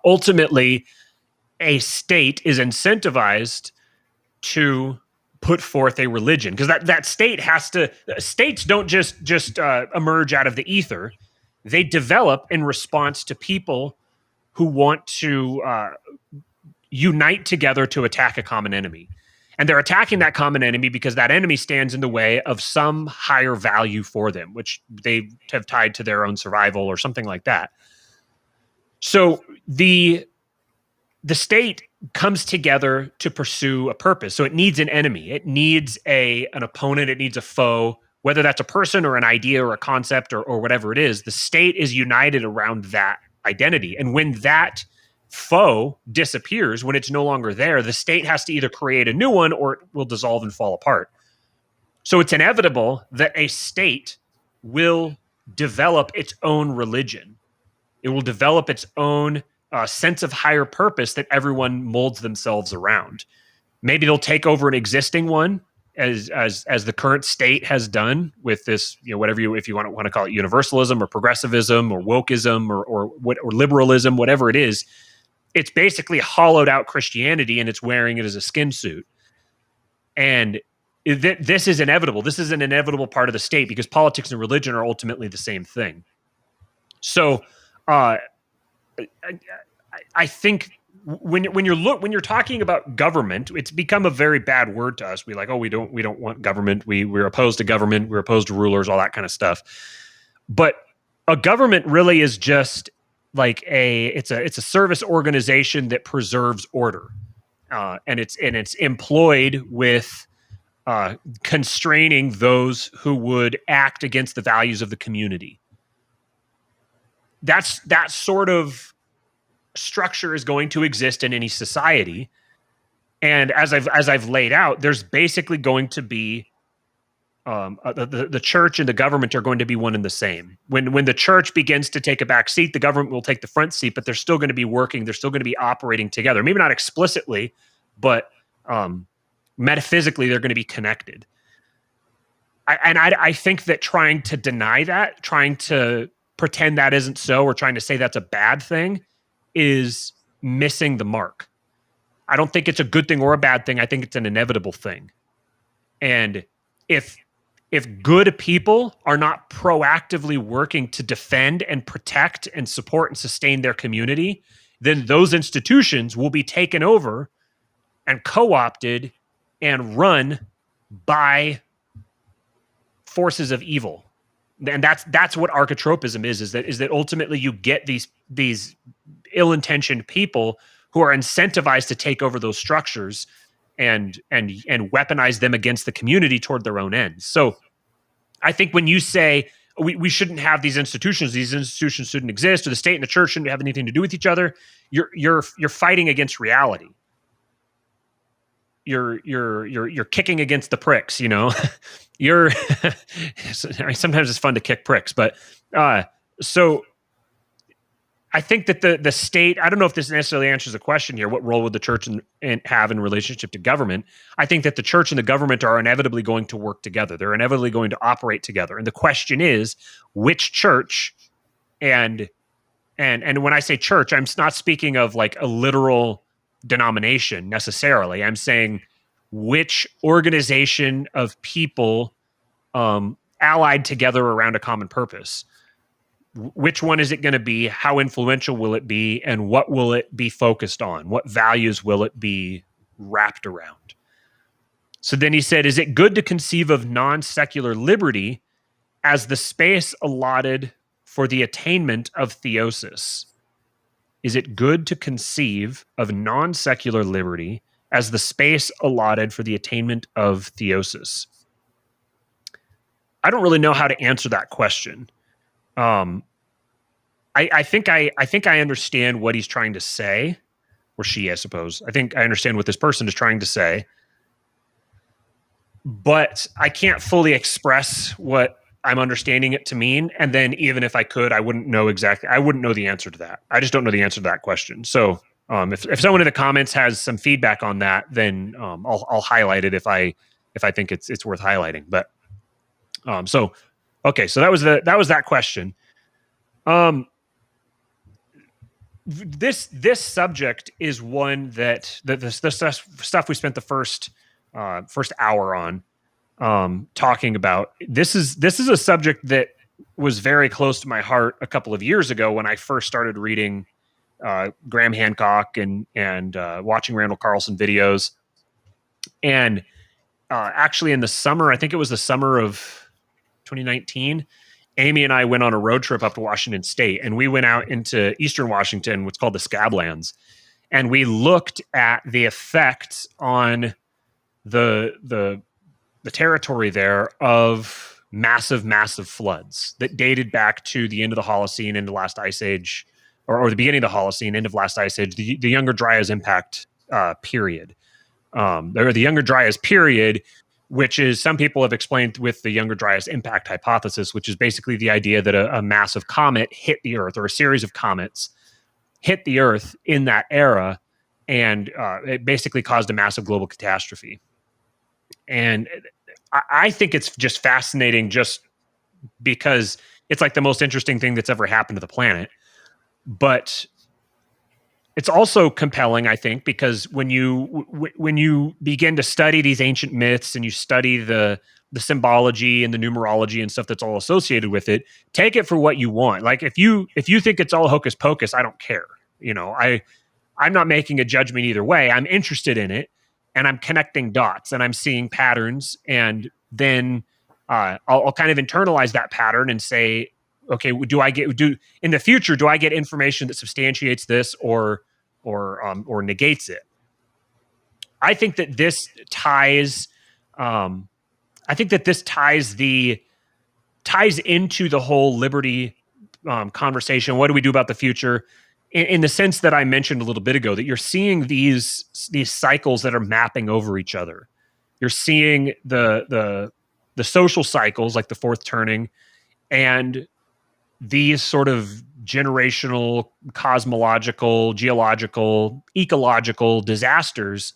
ultimately, a state is incentivized to put forth a religion, because that state has to. States don't just emerge out of the ether; they develop in response to people who want to unite together to attack a common enemy. And they're attacking that common enemy because that enemy stands in the way of some higher value for them, which they have tied to their own survival or something like that. So the state comes together to pursue a purpose. So it needs an enemy. It needs an opponent. It needs a foe, whether that's a person or an idea or a concept or whatever it is. The state is united around that identity. And when that foe disappears, when it's no longer there, the state has to either create a new one or it will dissolve and fall apart. So it's inevitable that a state will develop its own religion. It will develop its own sense of higher purpose that everyone molds themselves around. Maybe they'll take over an existing one, as the current state has done with this, if you want to call it universalism or progressivism or wokeism or liberalism, whatever it is. It's basically hollowed out Christianity and it's wearing it as a skin suit. And this is inevitable. This is an inevitable part of the state because politics and religion are ultimately the same thing. So I think when you're talking about government, it's become a very bad word to us. We don't want government. We're opposed to government. We're opposed to rulers, all that kind of stuff. But a government really is just like it's a service organization that preserves order, and it's employed with constraining those who would act against the values of the community. That sort of structure is going to exist in any society. And as I've laid out, there's basically going to be the church and the government are going to be one and the same. When the church begins to take a back seat, the government will take the front seat, but they're still going to be working. They're still going to be operating together. Maybe not explicitly, but metaphysically, they're going to be connected. I think that trying to deny that, trying to pretend that isn't so, or trying to say that's a bad thing is missing the mark. I don't think it's a good thing or a bad thing. I think it's an inevitable thing. And if good people are not proactively working to defend and protect and support and sustain their community, then those institutions will be taken over and co-opted and run by forces of evil. And that's what archetropism is that ultimately you get these ill-intentioned people who are incentivized to take over those structures and weaponize them against the community toward their own ends. So I think when you say we shouldn't have these institutions shouldn't exist, or the state and the church shouldn't have anything to do with each other, you're fighting against reality. You're kicking against the pricks, you know. You're sometimes it's fun to kick pricks, but so I think that the state, I don't know if this necessarily answers the question here, what role would the church have in relationship to government? I think that the church and the government are inevitably going to work together. They're inevitably going to operate together. And the question is, which church, and when I say church, I'm not speaking of like a literal denomination necessarily. I'm saying which organization of people allied together around a common purpose. Which one is it going to be? How influential will it be? And what will it be focused on? What values will it be wrapped around? So then he said, is it good to conceive of non-secular liberty as the space allotted for the attainment of theosis? Is it good to conceive of non-secular liberty as the space allotted for the attainment of theosis? I don't really know how to answer that question. I think I understand what he's trying to say, or she, I suppose. I think I understand what this person is trying to say, but I can't fully express what I'm understanding it to mean. And then even if I could, I wouldn't know the answer to that. I just don't know the answer to that question. So if someone in the comments has some feedback on that, then I'll highlight it if I think it's worth highlighting. But so that was that question. This subject is one that the stuff we spent the first hour on talking about. This is a subject that was very close to my heart a couple of years ago when I first started reading Graham Hancock and watching Randall Carlson videos. And actually in the summer, I think it was the summer of 2019, Amy and I went on a road trip up to Washington State, and we went out into Eastern Washington, what's called the Scablands. And we looked at the effects on the territory there of massive floods that dated back to the end of the Holocene, into last ice age, or the beginning of the Holocene, end of last ice age, the Younger Dryas impact period. The Younger Dryas period, which is, some people have explained with the Younger Dryas impact hypothesis, which is basically the idea that a massive comet hit the Earth, or a series of comets hit the Earth in that era, and it basically caused a massive global catastrophe. And I think it's just fascinating, just because it's like the most interesting thing that's ever happened to the planet. But it's also compelling, I think, because when you begin to study these ancient myths and you study the symbology and the numerology and stuff that's all associated with it, take it for what you want. Like if you think it's all hocus pocus, I don't care. You know, I'm not making a judgment either way. I'm interested in it, and I'm connecting dots, and I'm seeing patterns, and then I'll kind of internalize that pattern and say, okay, in the future, do I get information that substantiates this or negates it? I think that this ties, ties into the whole liberty conversation. What do we do about the future? In the sense that I mentioned a little bit ago, that you're seeing these cycles that are mapping over each other. You're seeing the social cycles, like the fourth turning, and these sort of generational, cosmological, geological, ecological disasters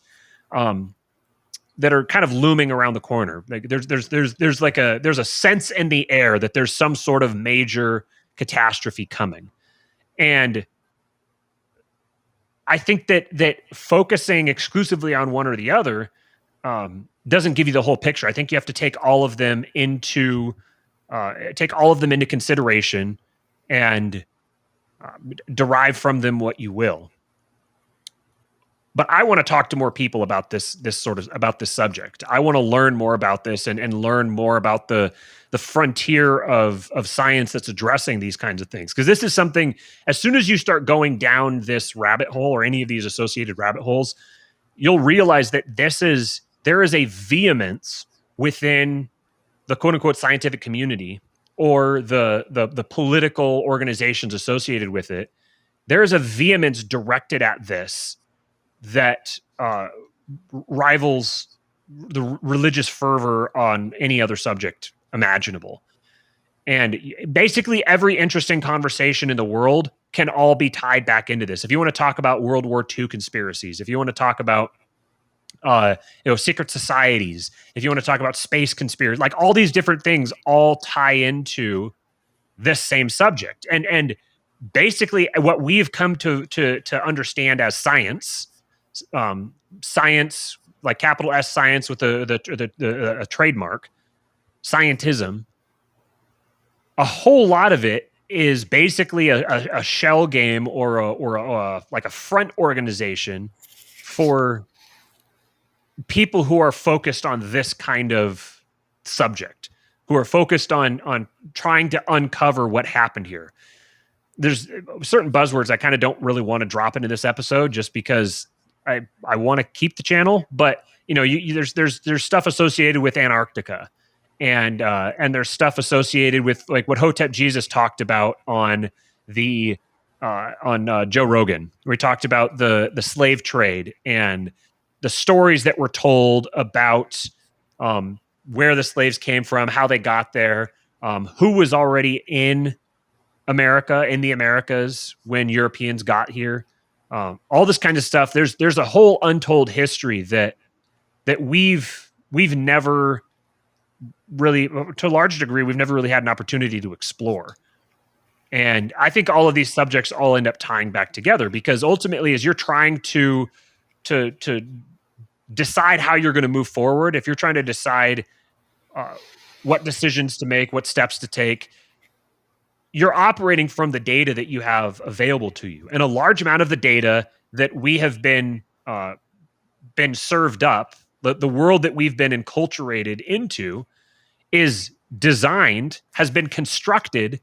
that are kind of looming around the corner. Like there's a sense in the air that there's some sort of major catastrophe coming. And I think that focusing exclusively on one or the other doesn't give you the whole picture. I think you have to take all of them into consideration and derive from them what you will. But I want to talk to more people about this subject. I want to learn more about this and learn more about the frontier of science that's addressing these kinds of things. Because this is something, as soon as you start going down this rabbit hole or any of these associated rabbit holes, you'll realize that there is a vehemence within the quote unquote scientific community or the political organizations associated with it. There is a vehemence directed at this that rivals the religious fervor on any other subject imaginable. And basically every interesting conversation in the world can all be tied back into this. If you want to talk about World War II conspiracies, if you want to talk about secret societies, if you want to talk about space conspiracy, like all these different things all tie into this same subject. And basically what we've come to understand as science, science, like capital S science with a trademark, scientism, a whole lot of it is basically a shell game or a like a front organization for people who are focused on this kind of subject, who are focused on trying to uncover what happened here. There's certain buzzwords I kind of don't really want to drop into this episode just because I want to keep the channel, but there's stuff associated with Antarctica, and there's stuff associated with like what Hotep Jesus talked about on Joe Rogan, where he talked about the slave trade and the stories that were told about where the slaves came from, how they got there, who was already in America, in the Americas when Europeans got here. All this kind of stuff. There's a whole untold history that we've never really, to a large degree, we've never really had an opportunity to explore. And I think all of these subjects all end up tying back together, because ultimately, as you're trying to decide how you're going to move forward, if you're trying to decide what decisions to make, what steps to take, you're operating from the data that you have available to you. And a large amount of the data that we have been served up, the world that we've been enculturated into, has been constructed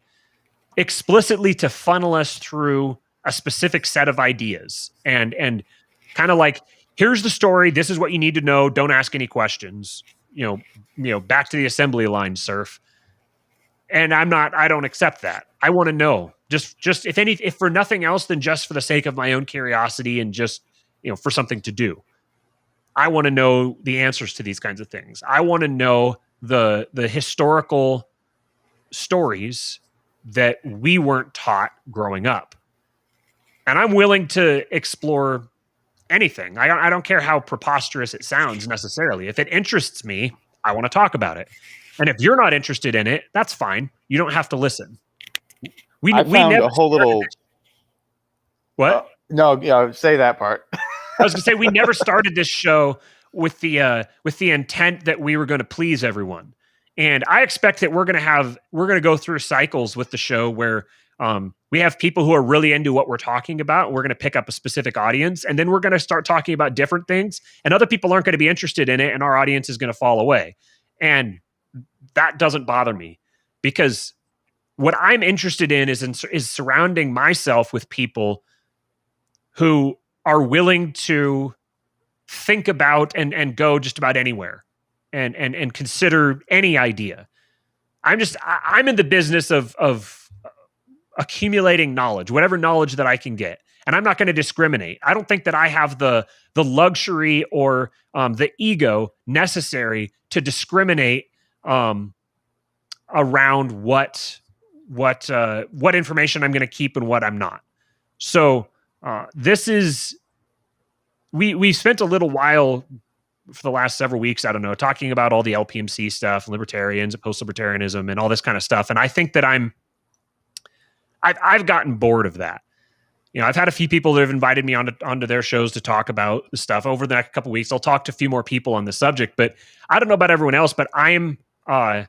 explicitly to funnel us through a specific set of ideas. And kind of like, here's the story, this is what you need to know, don't ask any questions. Back to the assembly line, surf. And I don't accept that. I want to know, just if for nothing else than just for the sake of my own curiosity and just, for something to do. I want to know the answers to these kinds of things. I want to know the historical stories that we weren't taught growing up. And I'm willing to explore anything. I don't care how preposterous it sounds necessarily. If it interests me, I want to talk about it. And if you're not interested in it, that's fine. You don't have to listen. We found a whole little. What? No, yeah, say that part. I was going to say we never started this show with the intent that we were going to please everyone. And I expect that we're going to go through cycles with the show where we have people who are really into what we're talking about. We're going to pick up a specific audience, and then we're going to start talking about different things, and other people aren't going to be interested in it, and our audience is going to fall away. And that doesn't bother me, because what I'm interested in is surrounding myself with people who are willing to think about and go just about anywhere and consider any idea. I'm in the business of accumulating knowledge, whatever knowledge that I can get. And I'm not going to discriminate. I don't think that I have the luxury or the ego necessary to discriminate around what information I'm going to keep and what I'm not. So this is we spent a little while for the last several weeks, I don't know, talking about all the LPMC stuff, libertarians, post-libertarianism, and all this kind of stuff. And I think that I've gotten bored of that. You know, I've had a few people that have invited me onto their shows to talk about the stuff over the next couple of weeks. I'll talk to a few more people on the subject, but I don't know about everyone else, but I'm bored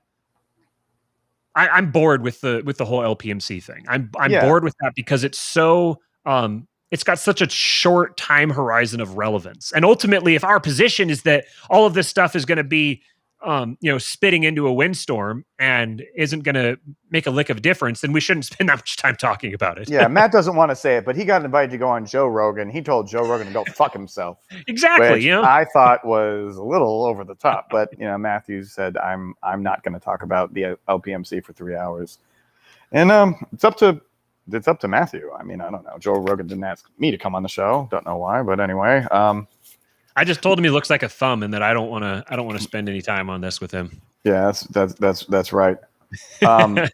with the whole LPMC thing. I'm bored with that because it's so it's got such a short time horizon of relevance. And ultimately, if our position is that all of this stuff is going to be spitting into a windstorm and isn't going to make a lick of difference, then we shouldn't spend that much time talking about it. Yeah, Matt doesn't want to say it, but he got invited to go on Joe Rogan. He told Joe Rogan to go fuck himself. Exactly. Which I thought was a little over the top, but Matthews said I'm not going to talk about the LPMC for 3 hours, and it's up to Matthew. I mean, I don't know. Joe Rogan didn't ask me to come on the show. Don't know why, but anyway. I just told him he looks like a thumb, and that I don't want to spend any time on this with him. Yeah, that's right. Real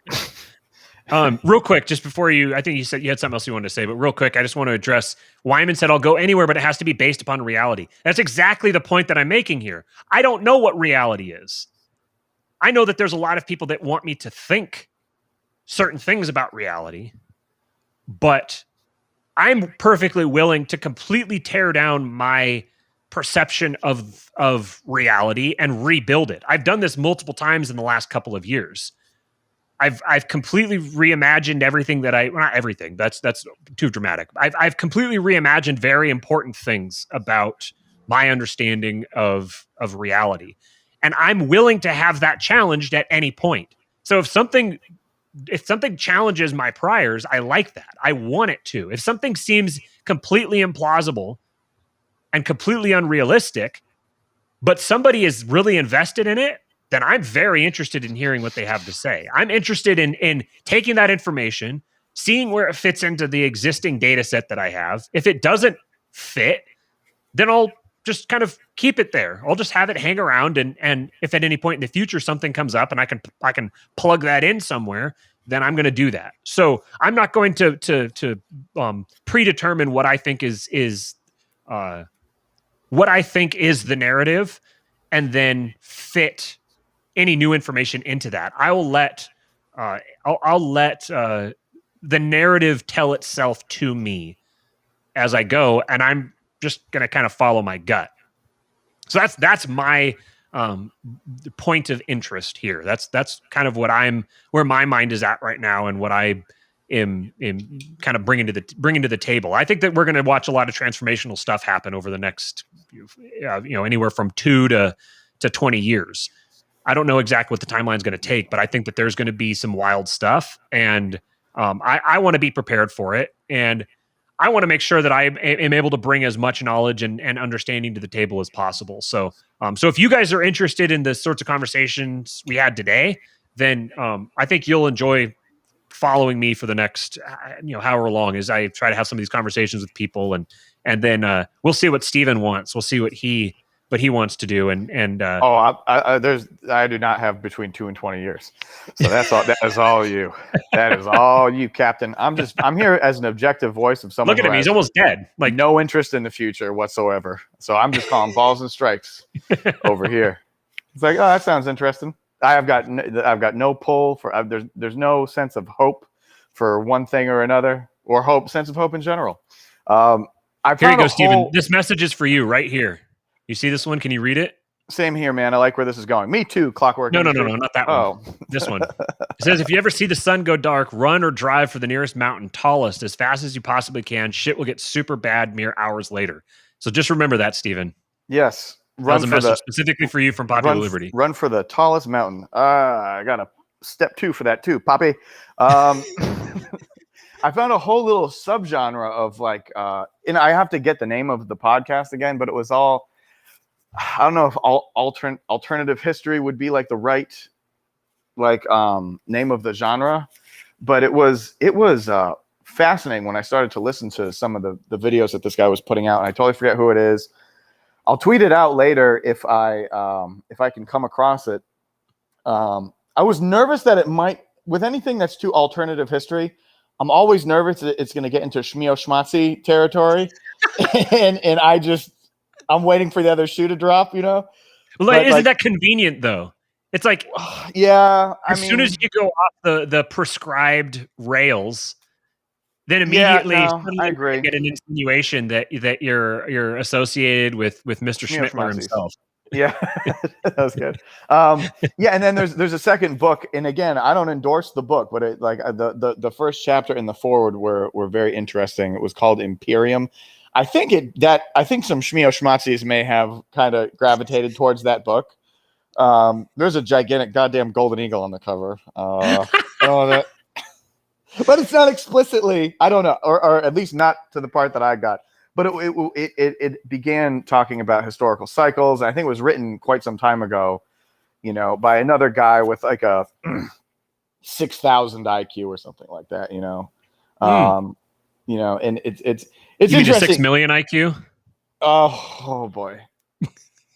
quick, just before I think you said you had something else you wanted to say, but real quick, I just want to address Wyman said, I'll go anywhere, but it has to be based upon reality. That's exactly the point that I'm making here. I don't know what reality is. I know that there's a lot of people that want me to think certain things about reality, but I'm perfectly willing to completely tear down my perception of reality and rebuild it. I've done this multiple times in the last couple of years. I've completely reimagined everything that not everything. That's too dramatic. I've completely reimagined very important things about my understanding of reality. And I'm willing to have that challenged at any point. So if something challenges my priors, I like that. I want it to. If something seems completely implausible and completely unrealistic, but somebody is really invested in it, then I'm very interested in hearing what they have to say. I'm interested in taking that information, seeing where it fits into the existing data set that I have. If it doesn't fit, then I'll just kind of keep it there. I'll just have it hang around, and if at any point in the future something comes up and I can plug that in somewhere, then I'm going to do that. So I'm not going to predetermine what I think is the narrative, and then fit any new information into that. I'll let the narrative tell itself to me as I go, and I'm just going to kind of follow my gut. So that's my point of interest here. That's kind of where my mind is at right now, and what I am kind of bringing to the table. I think that we're going to watch a lot of transformational stuff happen over the next, anywhere from 2 to 20 years. I don't know exactly what the timeline is going to take, but I think that there's going to be some wild stuff, and I want to be prepared for it, and I want to make sure that I am able to bring as much knowledge and understanding to the table as possible. So if you guys are interested in the sorts of conversations we had today, then I think you'll enjoy following me for the next, however long, as I try to have some of these conversations with people, and then we'll see what Steven wants. We'll see what he wants to do. I do not have between 2 and 20 years. So that's all. That is all you. That is all you, Captain. I'm here as an objective voice of someone. Look at him. He's almost dead. Like, no interest in the future whatsoever. So I'm just calling balls and strikes over here. It's like, oh, that sounds interesting. I've got no pull for. There's no sense of hope for one thing or another, or sense of hope in general. Here you go, Steven. This message is for you right here. You see this one? Can you read it? Same here, man. I like where this is going. Me too, Clockwork. No, not that one. This one. It says, if you ever see the sun go dark, run or drive for the nearest mountain, tallest, as fast as you possibly can. Shit will get super bad mere hours later. So just remember that, Steven. Yes. That was a message specifically for you from Popular Liberty. Run for the tallest mountain. I got to step 2 for that too, Poppy. I found a whole little subgenre of like, and I have to get the name of the podcast again, but it was all, I don't know if alternative history would be like the right like name of the genre, but it was fascinating when I started to listen to some of the videos that this guy was putting out, and I totally forget who it is. I'll tweet it out later if I can come across it. I was nervous that it might, with anything that's too alternative history, I'm always nervous that it's going to get into schmio-schmatzy territory, and I'm waiting for the other shoe to drop, you know. Well, But, isn't that convenient though? It's like, yeah, as soon as you go off the prescribed rails, then immediately I agree. you get an insinuation that you're associated with Mr. Schmittler himself. Yeah, that was good. Yeah, and then there's a second book, and again, I don't endorse the book, but it, like the first chapter and the forward were very interesting. It was called Imperium. I think some schmio-schmatzis may have kind of gravitated towards that book. There's a gigantic goddamn golden eagle on the cover. I don't know that. But it's not explicitly, I don't know, or at least not to the part that I got. But it began talking about historical cycles. I think it was written quite some time ago, you know, by another guy with like a 6,000 IQ or something like that, you know. You know, and it's you mean interesting. 6 million IQ? Oh boy.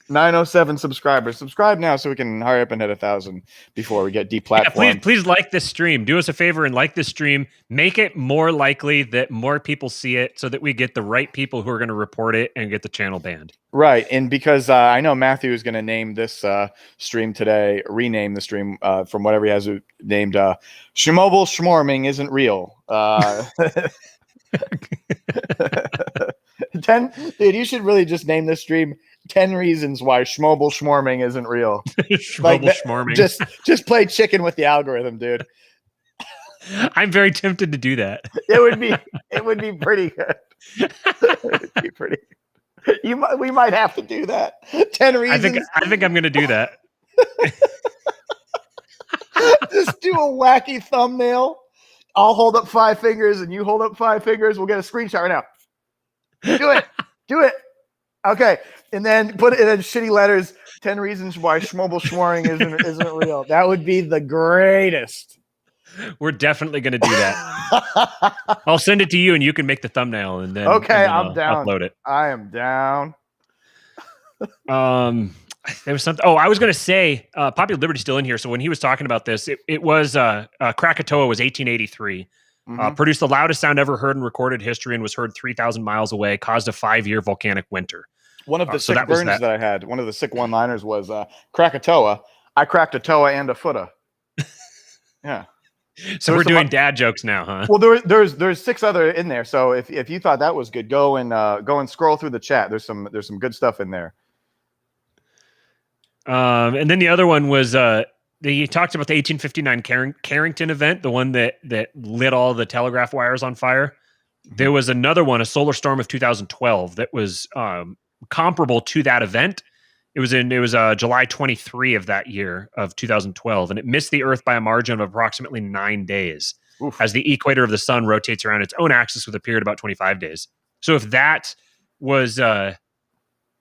907 subscribers. Subscribe now so we can hurry up and hit 1,000 before we get deplatformed. Yeah, please like this stream. Do us a favor and like this stream. Make it more likely that more people see it so that we get the right people who are going to report it and get the channel banned. Right. And because I know Matthew is going to name this stream today, rename the stream from whatever he has named Schmobal Schmarming isn't real. 10, dude, you should really just name this stream 10 reasons why Schmobal Schmarming isn't real. Schmobal Schmarming. Just play chicken with the algorithm, dude. I'm very tempted to do that. It would be pretty good. It would be pretty good. We might have to do that. 10 reasons. I think I'm going to do that. Just do a wacky thumbnail. I'll hold up 5 fingers and you hold up 5 fingers. We'll get a screenshot right now. Do it. Do it. Okay. And then put it in shitty letters. 10 reasons why Schmobal Schmarming isn't real. That would be the greatest. We're definitely going to do that. I'll send it to you and you can make the thumbnail and then I'm down. Upload it. I am down. There was something. Oh, I was going to say, Popular Liberty's still in here. So when he was talking about this, it was Krakatoa was 1883. Produced the loudest sound ever heard in recorded history and was heard 3,000 miles away. Caused a 5-year volcanic winter. One of the sick burns that I had. One of the sick one-liners was Krakatoa. I cracked a toa and a footer. Yeah. So we're doing dad jokes now, huh? Well, there's 6 other in there. So if you thought that was good, go and scroll through the chat. There's some good stuff in there. And then the other one was he talked about the 1859 Carrington event, the one that lit all the telegraph wires on fire. There was another one, a solar storm of 2012, that was comparable to that event. It was July 23 of that year of 2012, and it missed the Earth by a margin of approximately 9 days. Oof. As the equator of the sun rotates around its own axis with a period of about 25 days. So if that was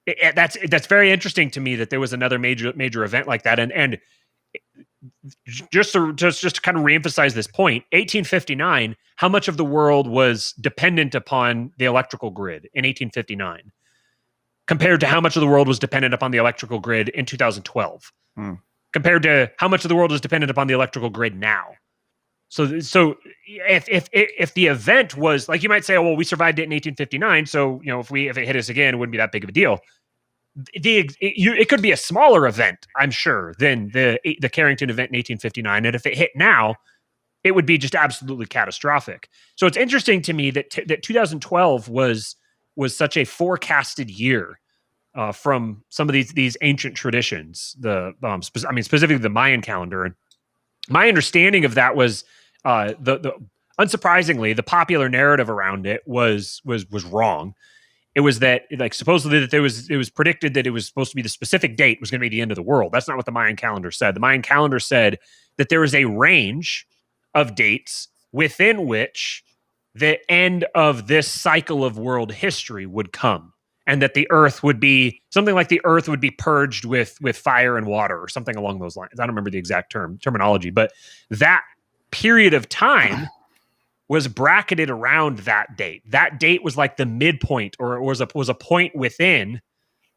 that's very interesting to me that there was another major event like that, and just to kind of reemphasize this point, 1859, how much of the world was dependent upon the electrical grid in 1859 compared to how much of the world was dependent upon the electrical grid in 2012 compared to how much of the world is dependent upon the electrical grid now. So if the event was like, you might say, oh, well, we survived it in 1859, so you know if it hit us again, it wouldn't be that big of a deal. It could be a smaller event, I'm sure, than the Carrington event in 1859, and if it hit now, it would be just absolutely catastrophic. So it's interesting to me that 2012 was such a forecasted year from some of these ancient traditions. Specifically the Mayan calendar. And my understanding of that was unsurprisingly, the popular narrative around it was wrong. It was that, like, supposedly that it was predicted that it was supposed to be the specific date was going to be the end of the world. That's not what the Mayan calendar said. The Mayan calendar said that there was a range of dates within which the end of this cycle of world history would come, and that the earth would be something like the earth would be purged with fire and water or something along those lines. I don't remember the exact terminology, but that period of time was bracketed around that date. That date was like the midpoint, or it was a point within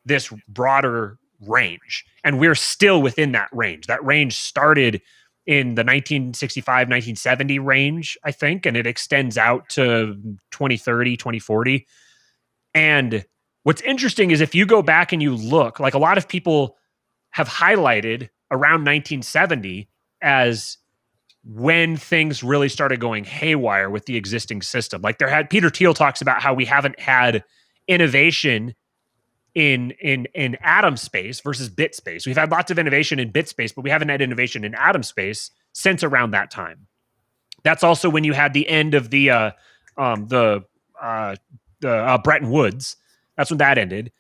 this broader range. And we're still within that range. That range started in the 1965, 1970 range, I think, and it extends out to 2030, 2040. And what's interesting is if you go back and you look, like a lot of people have highlighted around 1970 as when things really started going haywire with the existing system. Like Peter Thiel talks about how we haven't had innovation in atom space versus bit space. We've had lots of innovation in bit space, but we haven't had innovation in atom space since around that time. That's also when you had the end of the Bretton Woods. That's when that ended.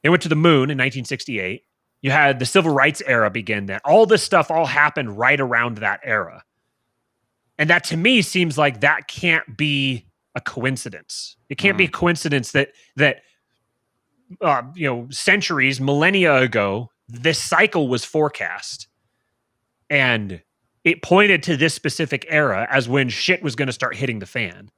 They went to the moon in 1968. You had the civil rights era begin then. All this stuff all happened right around that era. And that to me seems like that can't be a coincidence. It can't be a coincidence that centuries, millennia ago, this cycle was forecast. And it pointed to this specific era as when shit was going to start hitting the fan.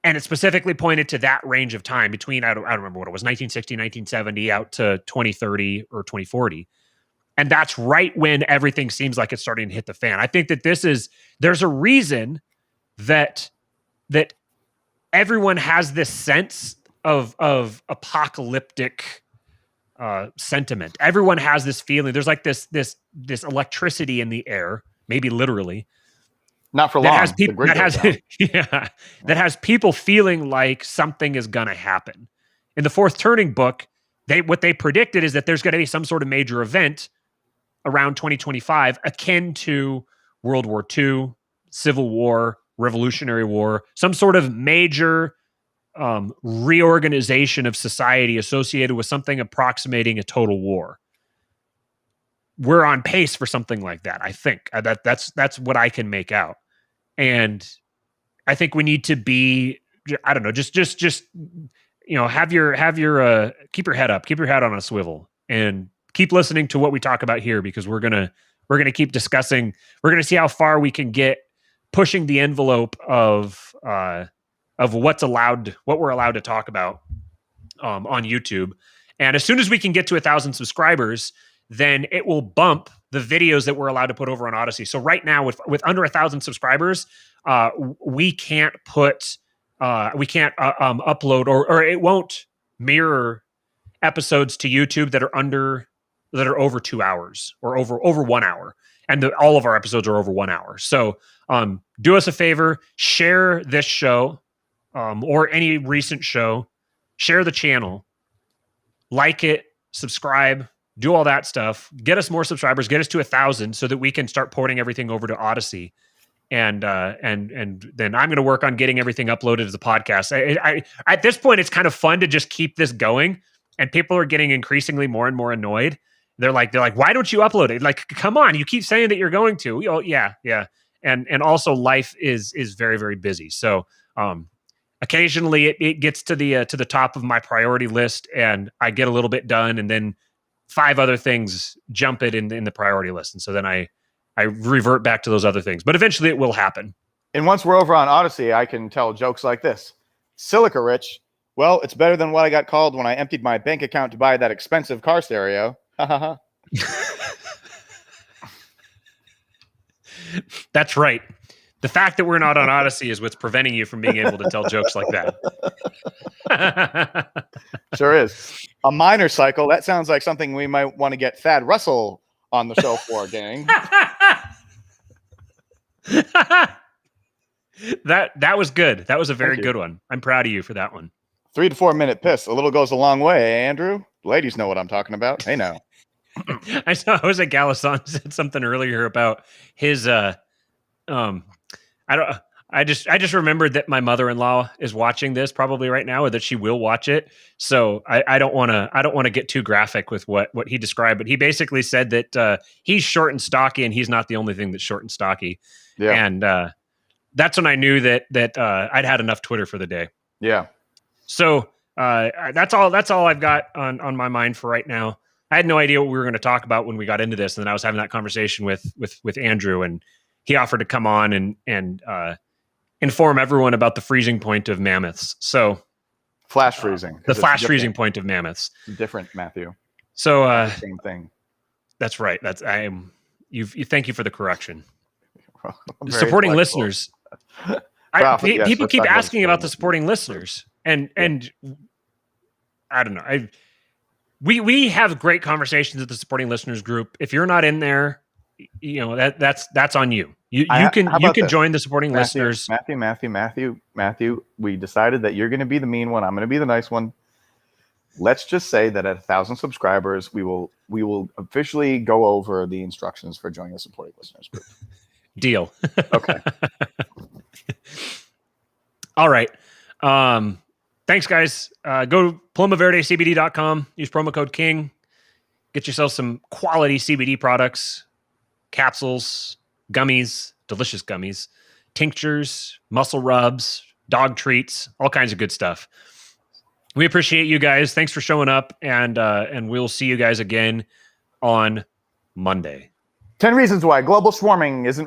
And it specifically pointed to that range of time between, I don't remember what it was, 1960, 1970 out to 2030 or 2040. And that's right when everything seems like it's starting to hit the fan. I think that there's a reason that everyone has this sense of apocalyptic sentiment. Everyone has this feeling. There's like this electricity in the air, maybe literally. Not for long. That has people feeling like something is going to happen. In the Fourth Turning book, what they predicted is that there's going to be some sort of major event around 2025 akin to World War II, Civil War, Revolutionary War, some sort of major reorganization of society associated with something approximating a total war. We're on pace for something like that, I think. That's what I can make out. And I think we need to be, I don't know, just have your keep your head up, keep your head on a swivel, and keep listening to what we talk about here, because we're gonna keep discussing. We're gonna see how far we can get, pushing the envelope of what we're allowed to talk about on YouTube. And as soon as we can get to 1,000 subscribers, then it will bump the videos that we're allowed to put over on Odyssey. So right now, with under 1,000 subscribers, we can't upload or it won't mirror episodes to YouTube that are over 2 hours or over 1 hour, and all of our episodes are over 1 hour. So do us a favor, share this show or any recent show, share the channel, like it, subscribe, do all that stuff, get us more subscribers, get us to 1,000 so that we can start porting everything over to Odyssey. And then I'm going to work on getting everything uploaded as a podcast. I at this point, it's kind of fun to just keep this going, and people are getting increasingly more and more annoyed. They're like, why don't you upload it? Like, come on, you keep saying that you're going to. Oh, yeah. And also life is very, very busy. So occasionally it gets to the top of my priority list, and I get a little bit done, and then 5 other things jump it in the priority list. And so then I revert back to those other things, but eventually it will happen. And once we're over on Odyssey, I can tell jokes like this. Silica Rich, well, it's better than what I got called when I emptied my bank account to buy that expensive car stereo. Ha ha ha. That's right. The fact that we're not on Odyssey is what's preventing you from being able to tell jokes like that. Sure is. A minor cycle. That sounds like something we might want to get Thad Russell on the show for, gang. That was good. That was a very good one. I'm proud of you for that one. 3 to 4 minute piss. A little goes a long way, Andrew. Ladies know what I'm talking about. Hey, now. I saw Jose Galasan said something earlier about his I I just remembered that my mother-in-law is watching this probably right now, or that she will watch it. So I don't want to get too graphic with what he described, but he basically said that he's short and stocky, and he's not the only thing that's short and stocky. Yeah. And that's when I knew that I'd had enough Twitter for the day. Yeah. So that's all I've got on my mind for right now. I had no idea what we were going to talk about when we got into this, and then I was having that conversation with Andrew, and he offered to come on and inform everyone about the freezing point of mammoths. So Flash freezing. The flash freezing point of mammoths. Different, Matthew. So same thing. That's right. Thank you for the correction. flexible. Supporting listeners. People keep asking about the supporting listeners, and I don't know. We have great conversations at the supporting listeners group. If you're not in there, that's on you. You can join the supporting listeners. Matthew, we decided that you're going to be the mean one. I'm going to be the nice one. Let's just say that at 1,000 subscribers, we will officially go over the instructions for joining the supporting listeners group. Deal. Okay. All right. Thanks, guys. Go to PalomaVerdeCBD.com. Use promo code KING. Get yourself some quality CBD products, capsules, gummies, delicious gummies, tinctures, muscle rubs, dog treats, all kinds of good stuff. We appreciate you guys. Thanks for showing up, and we'll see you guys again on Monday. 10 reasons why global swarming isn't